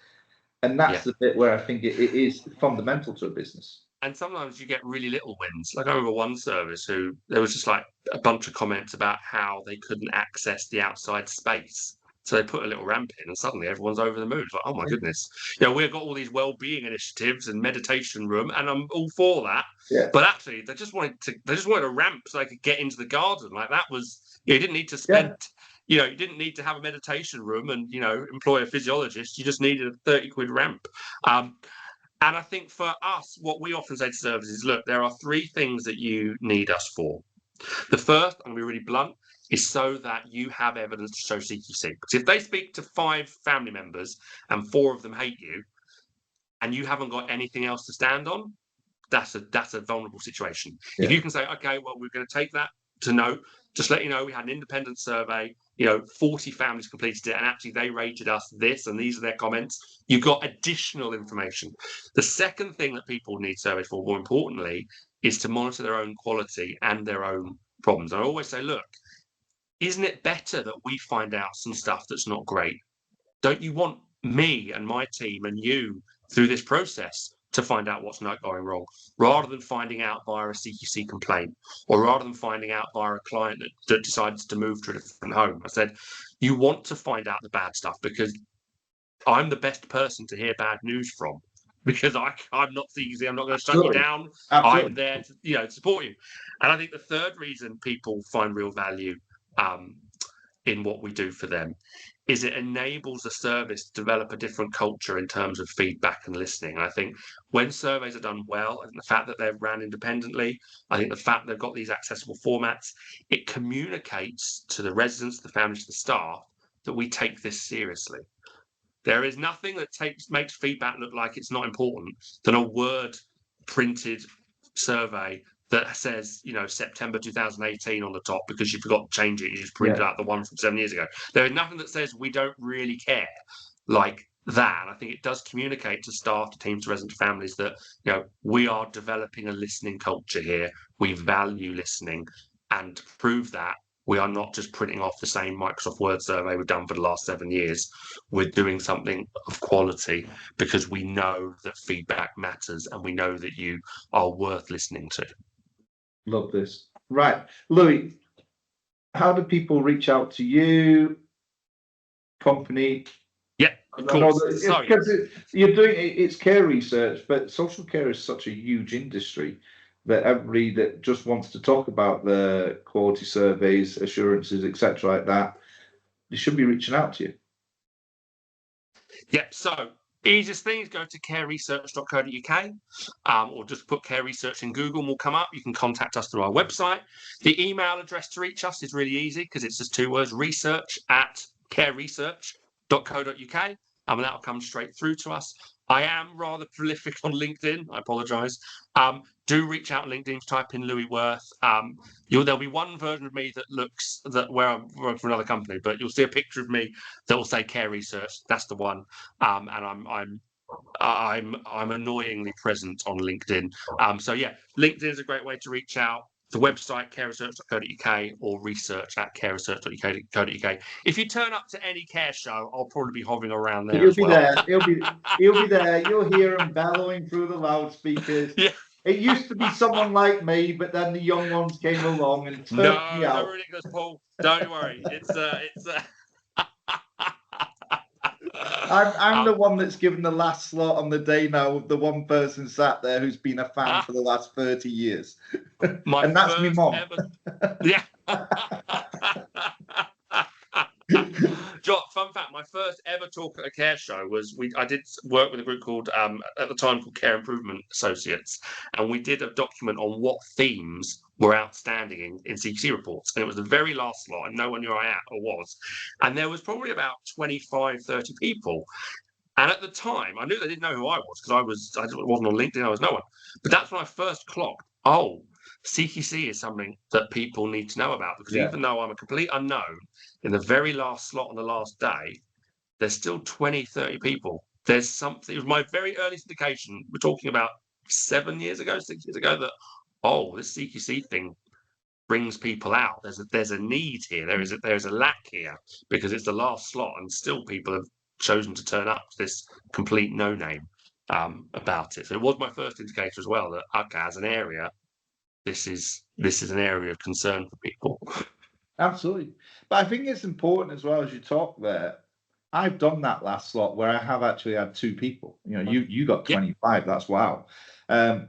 And that's the bit where I think it is fundamental to a business. And sometimes you get really little wins. Like I remember one service who there was just like a bunch of comments about how they couldn't access the outside space. So they put a little ramp in and suddenly everyone's over the moon. It's like, oh my goodness. We've got all these well-being initiatives and meditation room, and I'm all for that. Yeah. But actually they just wanted a ramp so they could get into the garden. Like that was, you didn't need to spend, you didn't need to have a meditation room and, employ a physiologist. You just needed a 30 quid ramp. And I think for us, what we often say to services is, look, there are three things that you need us for. The first, I'm going to be really blunt, is so that you have evidence to show CQC. Because if they speak to 5 family members and 4 of them hate you, and you haven't got anything else to stand on, that's a vulnerable situation. Yeah. If you can say, okay, well, we're going to take that to note, just let you know we had an independent survey, 40 families completed it, and actually they rated us this, and these are their comments. You've got additional information. The second thing that people need surveys for, more importantly, is to monitor their own quality and their own problems. I always say, look, isn't it better that we find out some stuff that's not great? Don't you want me and my team and you through this process to find out what's not going wrong, rather than finding out via a CQC complaint, or rather than finding out via a client that decides to move to a different home? I said, you want to find out the bad stuff, because I'm the best person to hear bad news from, because I'm not CQC, I'm not going to shut you down. Absolutely. I'm there to support you. And I think the third reason people find real value in what we do for them is it enables the service to develop a different culture in terms of feedback and listening. And I think when surveys are done well, and the fact that they're ran independently, I think the fact they've got these accessible formats, it communicates to the residents, the families, the staff, that we take this seriously. There is nothing that makes feedback look like it's not important than a word printed survey that says, September 2018 on the top, because you forgot to change it. You just printed out the one from 7 years ago. There is nothing that says we don't really care like that. And I think it does communicate to staff, to teams, to residents, to families that, we are developing a listening culture here. We value listening, and to prove that, we are not just printing off the same Microsoft Word survey we've done for the last 7 years. We're doing something of quality because we know that feedback matters, and we know that you are worth listening to. Love this. Right. Louie, how do people reach out to you? Company? Yeah, of course. Because you're doing it's care research, but social care is such a huge industry that everybody that just wants to talk about the quality surveys, assurances, etc., like that, they should be reaching out to you. Yeah, so easiest thing is go to careresearch.co.uk, or just put care research in Google and we'll come up. You can contact us through our website. The email address to reach us is really easy because it's just 2 words, research@careresearch.co.uk, and that'll come straight through to us. I am rather prolific on LinkedIn. I apologise. Do reach out on LinkedIn, type in Louie Werth. There'll be one version of me that looks where I'm working for another company, but you'll see a picture of me that will say Care Research. That's the one. And I'm annoyingly present on LinkedIn. So yeah, LinkedIn is a great way to reach out. The website, careresearch.co.uk, or research@careresearch.co.uk. If you turn up to any care show, I'll probably be hovering around there. He'll be there. He'll be there. You'll hear him bellowing through the loudspeakers. Yeah. It used to be someone like me, but then the young ones came along and turned me out. No, ridiculous, Paul. Don't worry. It's I'm the one that's given the last slot on the day now, with the one person sat there who's been a fan for the last 30 years. And that's me mom. Yeah. Fun fact, my first ever talk at a care show was I did work with a group called at the time called Care Improvement Associates, and we did a document on what themes were outstanding in CQC reports, and it was the very last slot, and no one knew who I was, and there was probably about 25, 30 people. And at the time, I knew they didn't know who I was because I wasn't on LinkedIn. I was no one. But that's when I first clocked, oh, CQC is something that people need to know about, because even though I'm a complete unknown, in the very last slot on the last day, there's still 20, 30 people. There's something, it was my very earliest indication, we're talking about 6 years ago, that, this CQC thing brings people out. There's a need here. There's a lack here, because it's the last slot and still people have chosen to turn up to this complete no name about it. So it was my first indicator as well that, okay, as an area, this is an area of concern for people. Absolutely. But I think it's important as well, as you talk there. I've done that last slot where I have actually had 2 people. You got 25. That's wow. And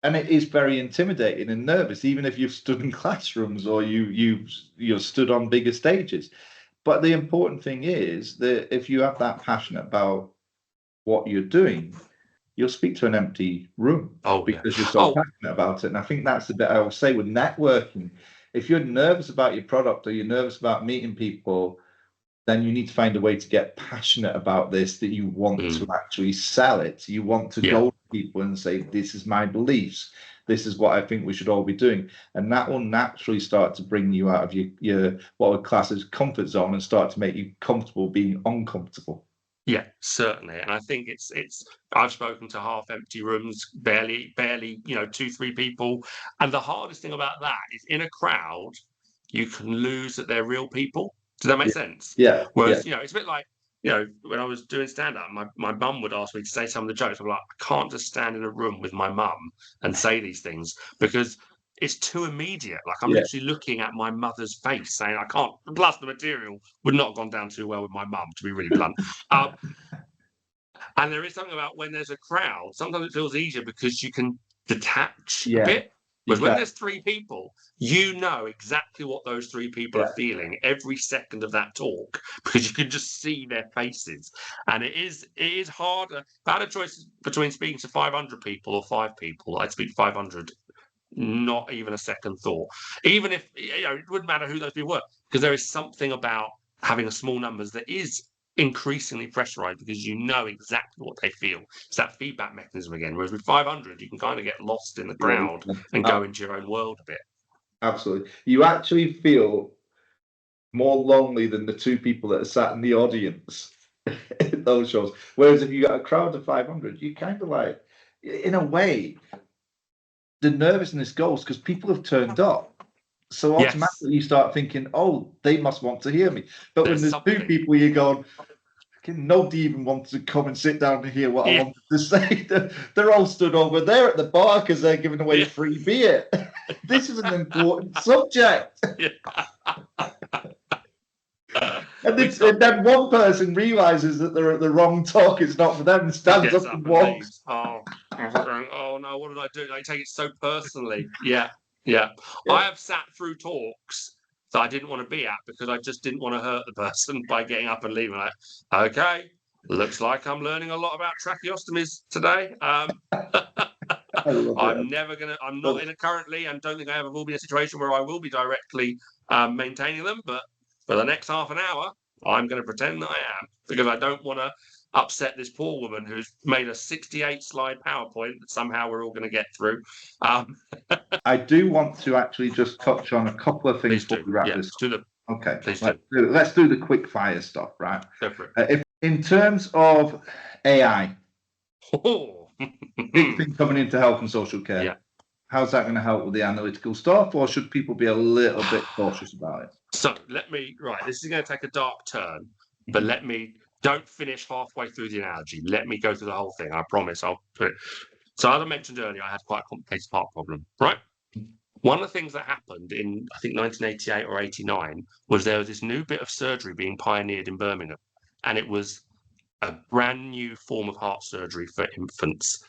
it is very intimidating and nervous, even if you've stood in classrooms or you've stood on bigger stages. But the important thing is that if you have that passion about what you're doing, you'll speak to an empty room because you're so passionate about it. And I think that's the bit I will say with networking. If you're nervous about your product or you're nervous about meeting people, then you need to find a way to get passionate about this, that you want to actually sell it. You want to go to people and say, this is my beliefs. This is what I think we should all be doing. And that will naturally start to bring you out of your what we class as comfort zone and start to make you comfortable being uncomfortable. Yeah, certainly. And I think it's I've spoken to half empty rooms, barely, 2, 3 people. And the hardest thing about that is in a crowd, you can lose that they're real people. Does that make sense? Yeah. Whereas, it's a bit like, when I was doing stand-up, my mum would ask me to say some of the jokes. I'm like, I can't just stand in a room with my mum and say these things, because it's too immediate. Like, I'm literally looking at my mother's face saying, I can't. Plus, the material would not have gone down too well with my mum, to be really blunt. And there is something about when there's a crowd, sometimes it feels easier because you can detach a bit. But when there's 3 people, you know exactly what those 3 people are feeling every second of that talk, because you can just see their faces. And it is harder. If I had a choice between speaking to 500 people or 5 people, I'd speak 500. Not even a second thought. Even if it wouldn't matter who those people were, because there is something about having a small numbers that is increasingly pressurized, because you know exactly what they feel. It's that feedback mechanism again. Whereas with 500, you can kind of get lost in the crowd and go into your own world a bit. Absolutely. You actually feel more lonely than the 2 people that are sat in the audience at those shows. Whereas if you got a crowd of 500, you kind of like, in a way, the nervousness goes because people have turned up. So automatically you start thinking, they must want to hear me. But when there's 2 people, you're going, nobody even wants to come and sit down and hear what I wanted to say. They're all stood over there at the bar because they're giving away free beer. This is an important subject. And then one person realizes that they're at the wrong talk, it's not for them, and stands up and walks. Oh no, what did I do? I take it so personally. Yeah. I have sat through talks that I didn't want to be at because I just didn't want to hurt the person by getting up and leaving. Like, okay, looks like I'm learning a lot about tracheostomies today. I'm not in it currently, and don't think I ever will be in a situation where I will be directly maintaining them. But for the next half an hour, I'm going to pretend that I am, because I don't want to upset this poor woman who's made a 68-slide PowerPoint that somehow we're all going to get through. I do want to actually just touch on a couple of things before we wrap this up. Okay, let's do the quick fire stuff, right? Go for it. In terms of AI, big thing coming into health and social care. How's that going to help with the analytical stuff, or should people be a little bit cautious about it? So this is going to take a dark turn, but don't finish halfway through the analogy. Let me go through the whole thing. I promise I'll put it. So as I mentioned earlier, I had quite a complicated heart problem, right? One of the things that happened in, I think, 1988 or 89 was there was this new bit of surgery being pioneered in Birmingham, and it was a brand new form of heart surgery for infants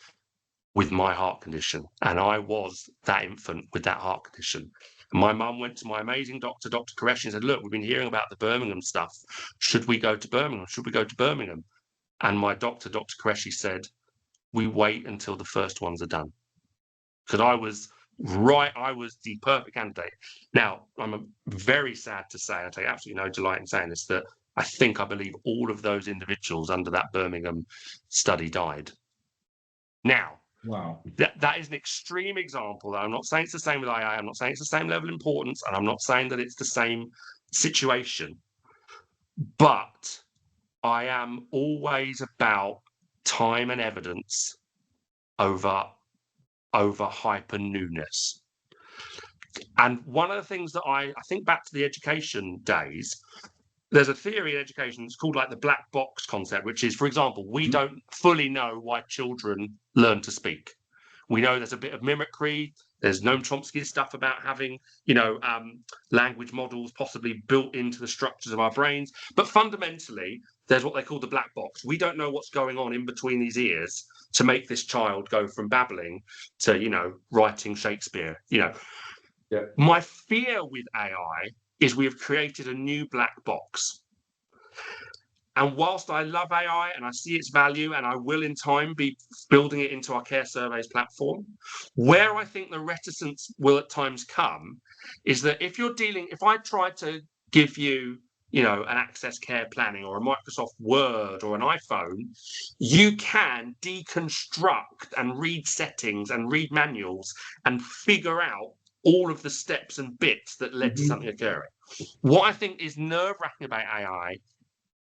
with my heart condition. And I was that infant with that heart condition. And my mum went to my amazing doctor, Dr. Qureshi, and said, look, we've been hearing about the Birmingham stuff. Should we go to Birmingham? Should we go to Birmingham? And my doctor, Dr. Qureshi, said, we wait until the first ones are done. Because I was the perfect candidate. Now, I'm very sad to say, I take absolutely no delight in saying this, that I believe all of those individuals under that Birmingham study died. Now, Wow. That is an extreme example. I'm not saying it's the same with AI. I'm not saying it's the same level of importance, and I'm not saying that it's the same situation. But I am always about time and evidence over hyper newness. And one of the things that I think back to the education days, there's a theory in education that's called like the black box concept, which is, for example, we don't fully know why children learn to speak. We know there's a bit of mimicry. There's Noam Chomsky's stuff about having, language models possibly built into the structures of our brains. But fundamentally, there's what they call the black box. We don't know what's going on in between these ears to make this child go from babbling to, writing Shakespeare. Yeah. My fear with AI is we have created a new black box. And whilst I love AI and I see its value, and I will in time be building it into our care surveys platform, where I think the reticence will at times come is that if I try to give you, an Access Care Planning or a Microsoft Word or an iPhone, you can deconstruct and read settings and read manuals and figure out all of the steps and bits that led to something occurring. What I think is nerve-wracking about AI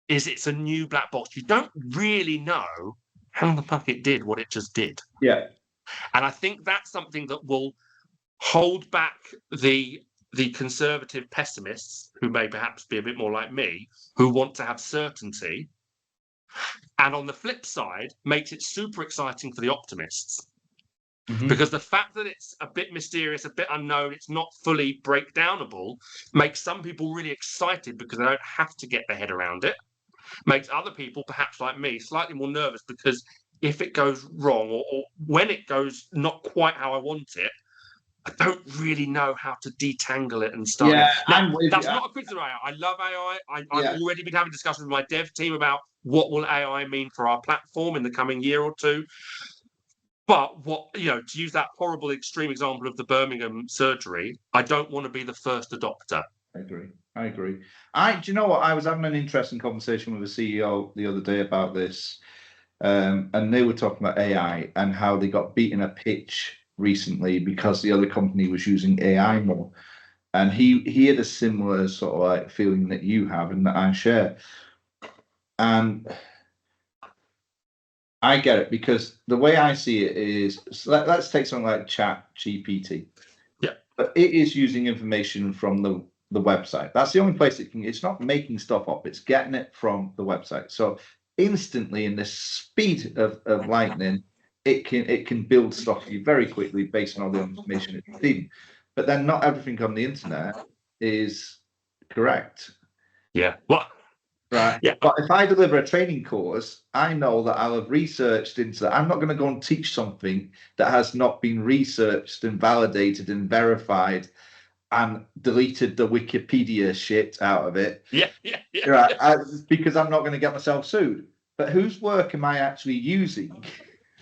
is it's a new black box. You don't really know how the fuck it did what it just did. Yeah. And I think that's something that will hold back the conservative pessimists, who may perhaps be a bit more like me, who want to have certainty. And on the flip side, makes it super exciting for the optimists. Because the fact that it's a bit mysterious, a bit unknown, it's not fully breakdownable, makes some people really excited because they don't have to get their head around it. Makes other people, perhaps like me, slightly more nervous because if it goes wrong or when it goes not quite how I want it, I don't really know how to detangle it and start. Yeah, now, that's not a criticism of AI. I love AI. I've already been having discussions with my dev team about what will AI mean for our platform in the coming year or two. But to use that horrible extreme example of the Birmingham surgery, I don't want to be the first adopter. I agree. Do you know what? I was having an interesting conversation with a CEO the other day about this, and they were talking about AI and how they got beaten a pitch recently because the other company was using AI more. And he had a similar sort of like feeling that you have and that I share. And I get it, because the way I see it is, let's take something like ChatGPT. Yeah. But it is using information from the website. That's the only place it's not making stuff up, it's getting it from the website. So instantly, in the speed of lightning, it can build stuff for you very quickly based on all the information it's receiving. But then not everything on the internet is correct. Yeah. Well, right. Yeah. But if I deliver a training course, I know that I'll have researched into that. I'm not going to go and teach something that has not been researched and validated and verified and deleted the Wikipedia shit out of it. Yeah. Right. Because I'm not going to get myself sued. But whose work am I actually using?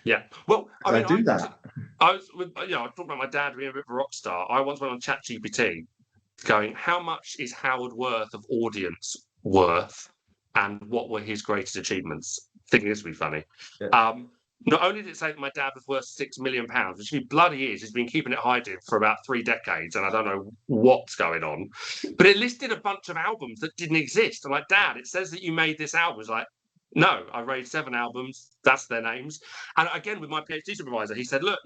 Yeah. Well, I do that. I was talking about my dad being a bit of a rock star. I once went on ChatGPT going, how much is Howard Worth of audience worth? And what were his greatest achievements? Thinking this would be funny. Yeah. Not only did it say that my dad was worth £6 million, which he bloody is. He's been keeping it hidden for about 3 decades, and I don't know what's going on. But it listed a bunch of albums that didn't exist. I'm like, Dad, it says that you made this album. It's like, no, I raised 7 albums. That's their names. And again, with my PhD supervisor, he said, look,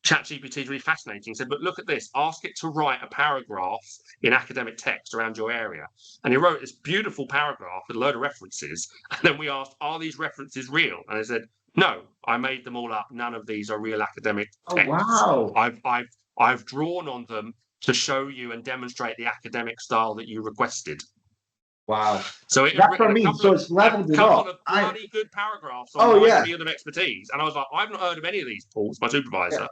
ChatGPT is really fascinating. He said, but look at this. Ask it to write a paragraph in academic text around your area. And he wrote this beautiful paragraph with a load of references. And then we asked, are these references real? And I said, no, I made them all up. None of these are real academic texts. Oh, wow. I've drawn on them to show you and demonstrate the academic style that you requested. Wow. So it That's what I mean. So it's leveled it up. Of bloody good paragraphs on my field of expertise. And I was like, I've not heard of any of these, Paul. It's my supervisor.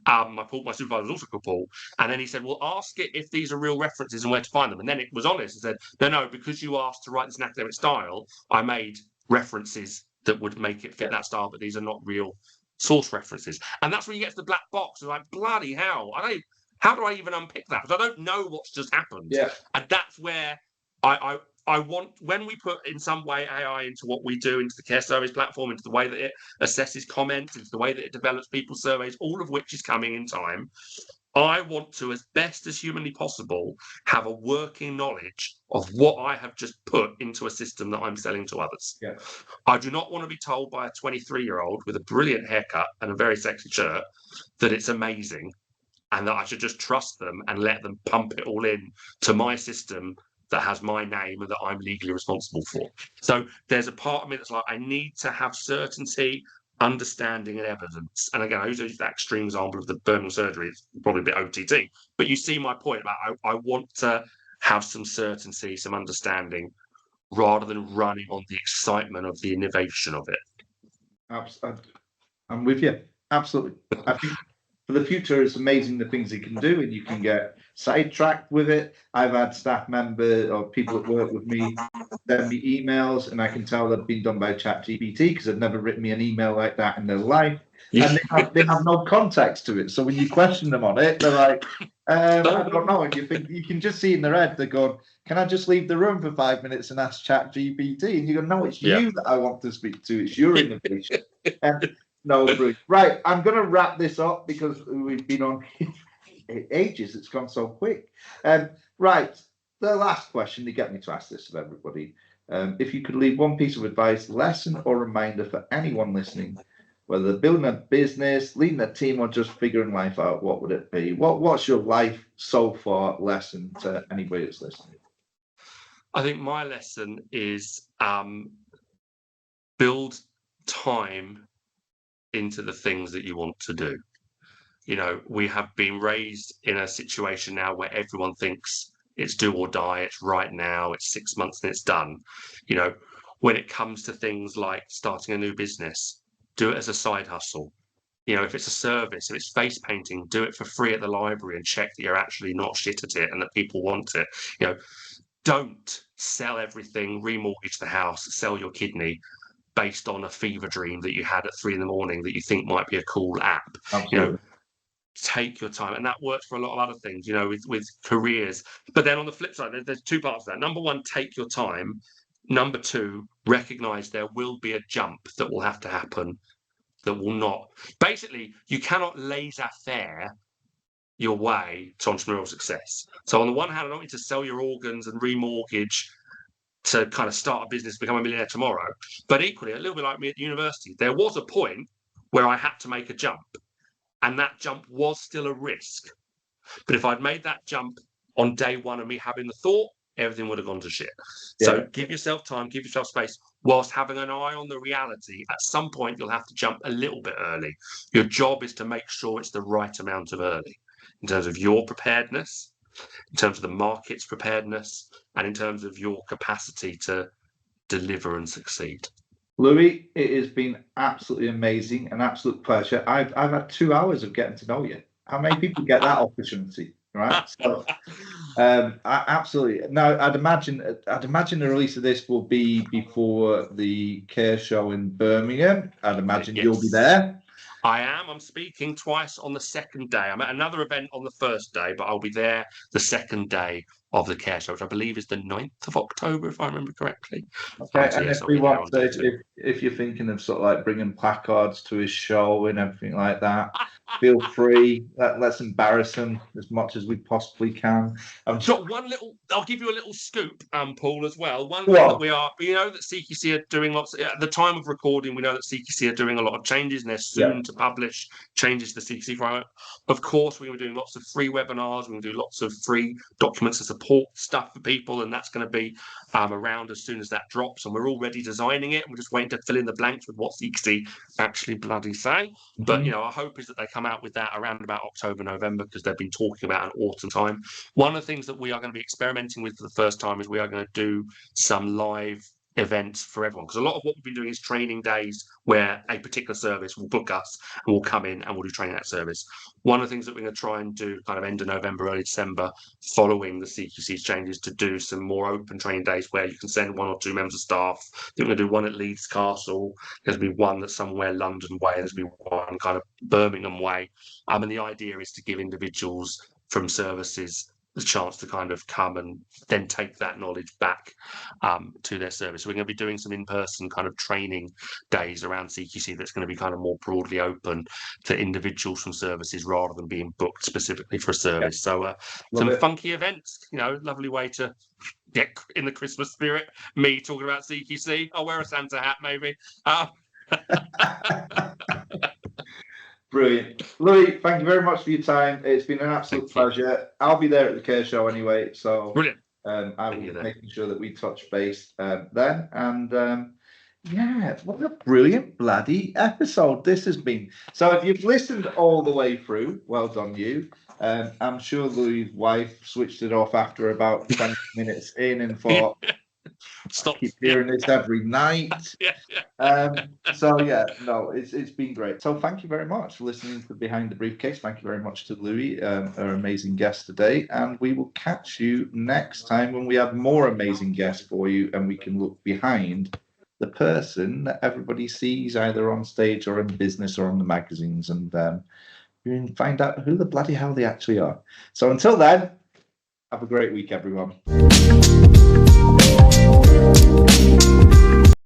Yeah. My supervisor was also called Paul. And then he said, well, ask it if these are real references and where to find them. And then it was honest and said, no, because you asked to write this in academic style, I made references that would make it fit that style, but these are not real source references. And that's where you get to the black box. It's like, bloody hell. How do I even unpick that? Because I don't know what's just happened. Yeah. And that's where I I want, when we put in some way AI into what we do, into the care service platform, into the way that it assesses comments, into the way that it develops people's surveys, all of which is coming in time, I want to, as best as humanly possible, have a working knowledge of what I have just put into a system that I'm selling to others. Yeah. I do not want to be told by a 23-year-old with a brilliant haircut and a very sexy shirt that it's amazing and that I should just trust them and let them pump it all in to my system that has my name and that I'm legally responsible for. So there's a part of me that's like, I need to have certainty, understanding, and evidence. And again, I use that extreme example of the Birmingham surgery. It's probably a bit OTT, but you see my point about I want to have some certainty, some understanding, rather than running on the excitement of the innovation of it. I'm with you. Absolutely. I think for the future, it's amazing the things it can do, and you can get sidetracked with it. I've had staff members or people that work with me send me emails, and I can tell they've been done by ChatGPT because they've never written me an email like that in their life. And they have no context to it. So when you question them on it, they're like, I don't know. And you think you can just see in their head, they're going, can I just leave the room for 5 minutes and ask ChatGPT? And you go, no, it's you that I want to speak to. It's your innovation. No, Bruce. Right, I'm going to wrap this up because we've been on ages. It's gone so quick. Right, the last question, they get me to ask this of everybody. If you could leave one piece of advice, lesson, or reminder for anyone listening, whether they're building a business, leading a team, or just figuring life out, what would it be? What's your life so far lesson to anybody that's listening? I think my lesson is build time into the things that you want to do. You know, we have been raised in a situation now where everyone thinks it's do or die, it's right now, it's 6 months and it's done. You know, when it comes to things like starting a new business, do it as a side hustle. You know, if it's a service, if it's face painting, do it for free at the library and check that you're actually not shit at it and that people want it. You know, don't sell everything, remortgage the house, sell your kidney based on a fever dream that you had at 3 a.m. that you think might be a cool app. Absolutely. You know, take your time, and that works for a lot of other things, you know, with careers. But then on the flip side, there's two parts of that. Number one, take your time. Number two, recognize there will be a jump that will have to happen that will not. Basically, you cannot laissez-faire your way to entrepreneurial success. So on the one hand, I don't want you to sell your organs and remortgage to kind of start a business, become a millionaire tomorrow. But equally, a little bit like me at university, there was a point where I had to make a jump. And that jump was still a risk. But if I'd made that jump on day one of me having the thought, everything would have gone to shit. Yeah. So give yourself time, give yourself space, whilst having an eye on the reality. At some point, you'll have to jump a little bit early. Your job is to make sure it's the right amount of early in terms of your preparedness, in terms of the market's preparedness, and in terms of your capacity to deliver and succeed. Louie, it has been absolutely amazing, an absolute pleasure. I've had 2 hours of getting to know you. How many people get that opportunity, right? So, absolutely. Now, I'd imagine the release of this will be before the Care Show in Birmingham. I'd imagine You'll be there. I am. I'm speaking twice on the second day. I'm at another event on the first day, but I'll be there the second day of the Care Show, which I believe is the 9th of October, if I remember correctly. Okay, and if we want to, if you're thinking of sort of like bringing placards to his show and everything like that, feel free. Let's embarrass him as much as we possibly can. I'll give you a little scoop, Paul, as well. One thing that we know that CQC are doing at the time of recording, we know that CQC are doing a lot of changes and they're soon to publish changes to the CQC framework. Of course, we were doing lots of free webinars. We're going to do lots of free documents to support stuff for people, and that's going to be around as soon as that drops. And we're already designing it. We're just waiting to fill in the blanks with what CQC actually bloody say. Mm-hmm. But, you know, our hope is that they come out with that around about October, November, because they've been talking about an autumn time. One of the things that we are going to be experimenting with for the first time is we are going to do some live events for everyone, because a lot of what we've been doing is training days where a particular service will book us and we'll come in and we'll do training at that service. One of the things that we're going to try and do kind of end of November, early December, following the CQC's changes, to do some more open training days where you can send 1 or 2 members of staff. We're going to do one at Leeds Castle. There's going to be one that's somewhere London way. There's going to be one kind of Birmingham way. And the idea is to give individuals from services the chance to kind of come and then take that knowledge back to their service. We're going to be doing some in-person kind of training days around CQC that's going to be kind of more broadly open to individuals from services rather than being booked specifically for a service. So some funky events, lovely way to get in the Christmas spirit. Me talking about CQC. I'll wear a Santa hat maybe. Brilliant. Louie, thank you very much for your time. It's been an absolute pleasure. I'll be there at the Care Show anyway, so brilliant. I will be making sure that we touch base then. And yeah, what a brilliant bloody episode this has been. So if you've listened all the way through, well done you. I'm sure Louie's wife switched it off after about 20 minutes in and thought, Stop. I keep hearing this every night. So yeah, no, it's been great. So thank you very much for listening to Behind the Briefcase. Thank you very much to Louie, our amazing guest today, and we will catch you next time when we have more amazing guests for you, and we can look behind the person that everybody sees either on stage or in business or on the magazines, and you can find out who the bloody hell they actually are. So until then, have a great week, everyone.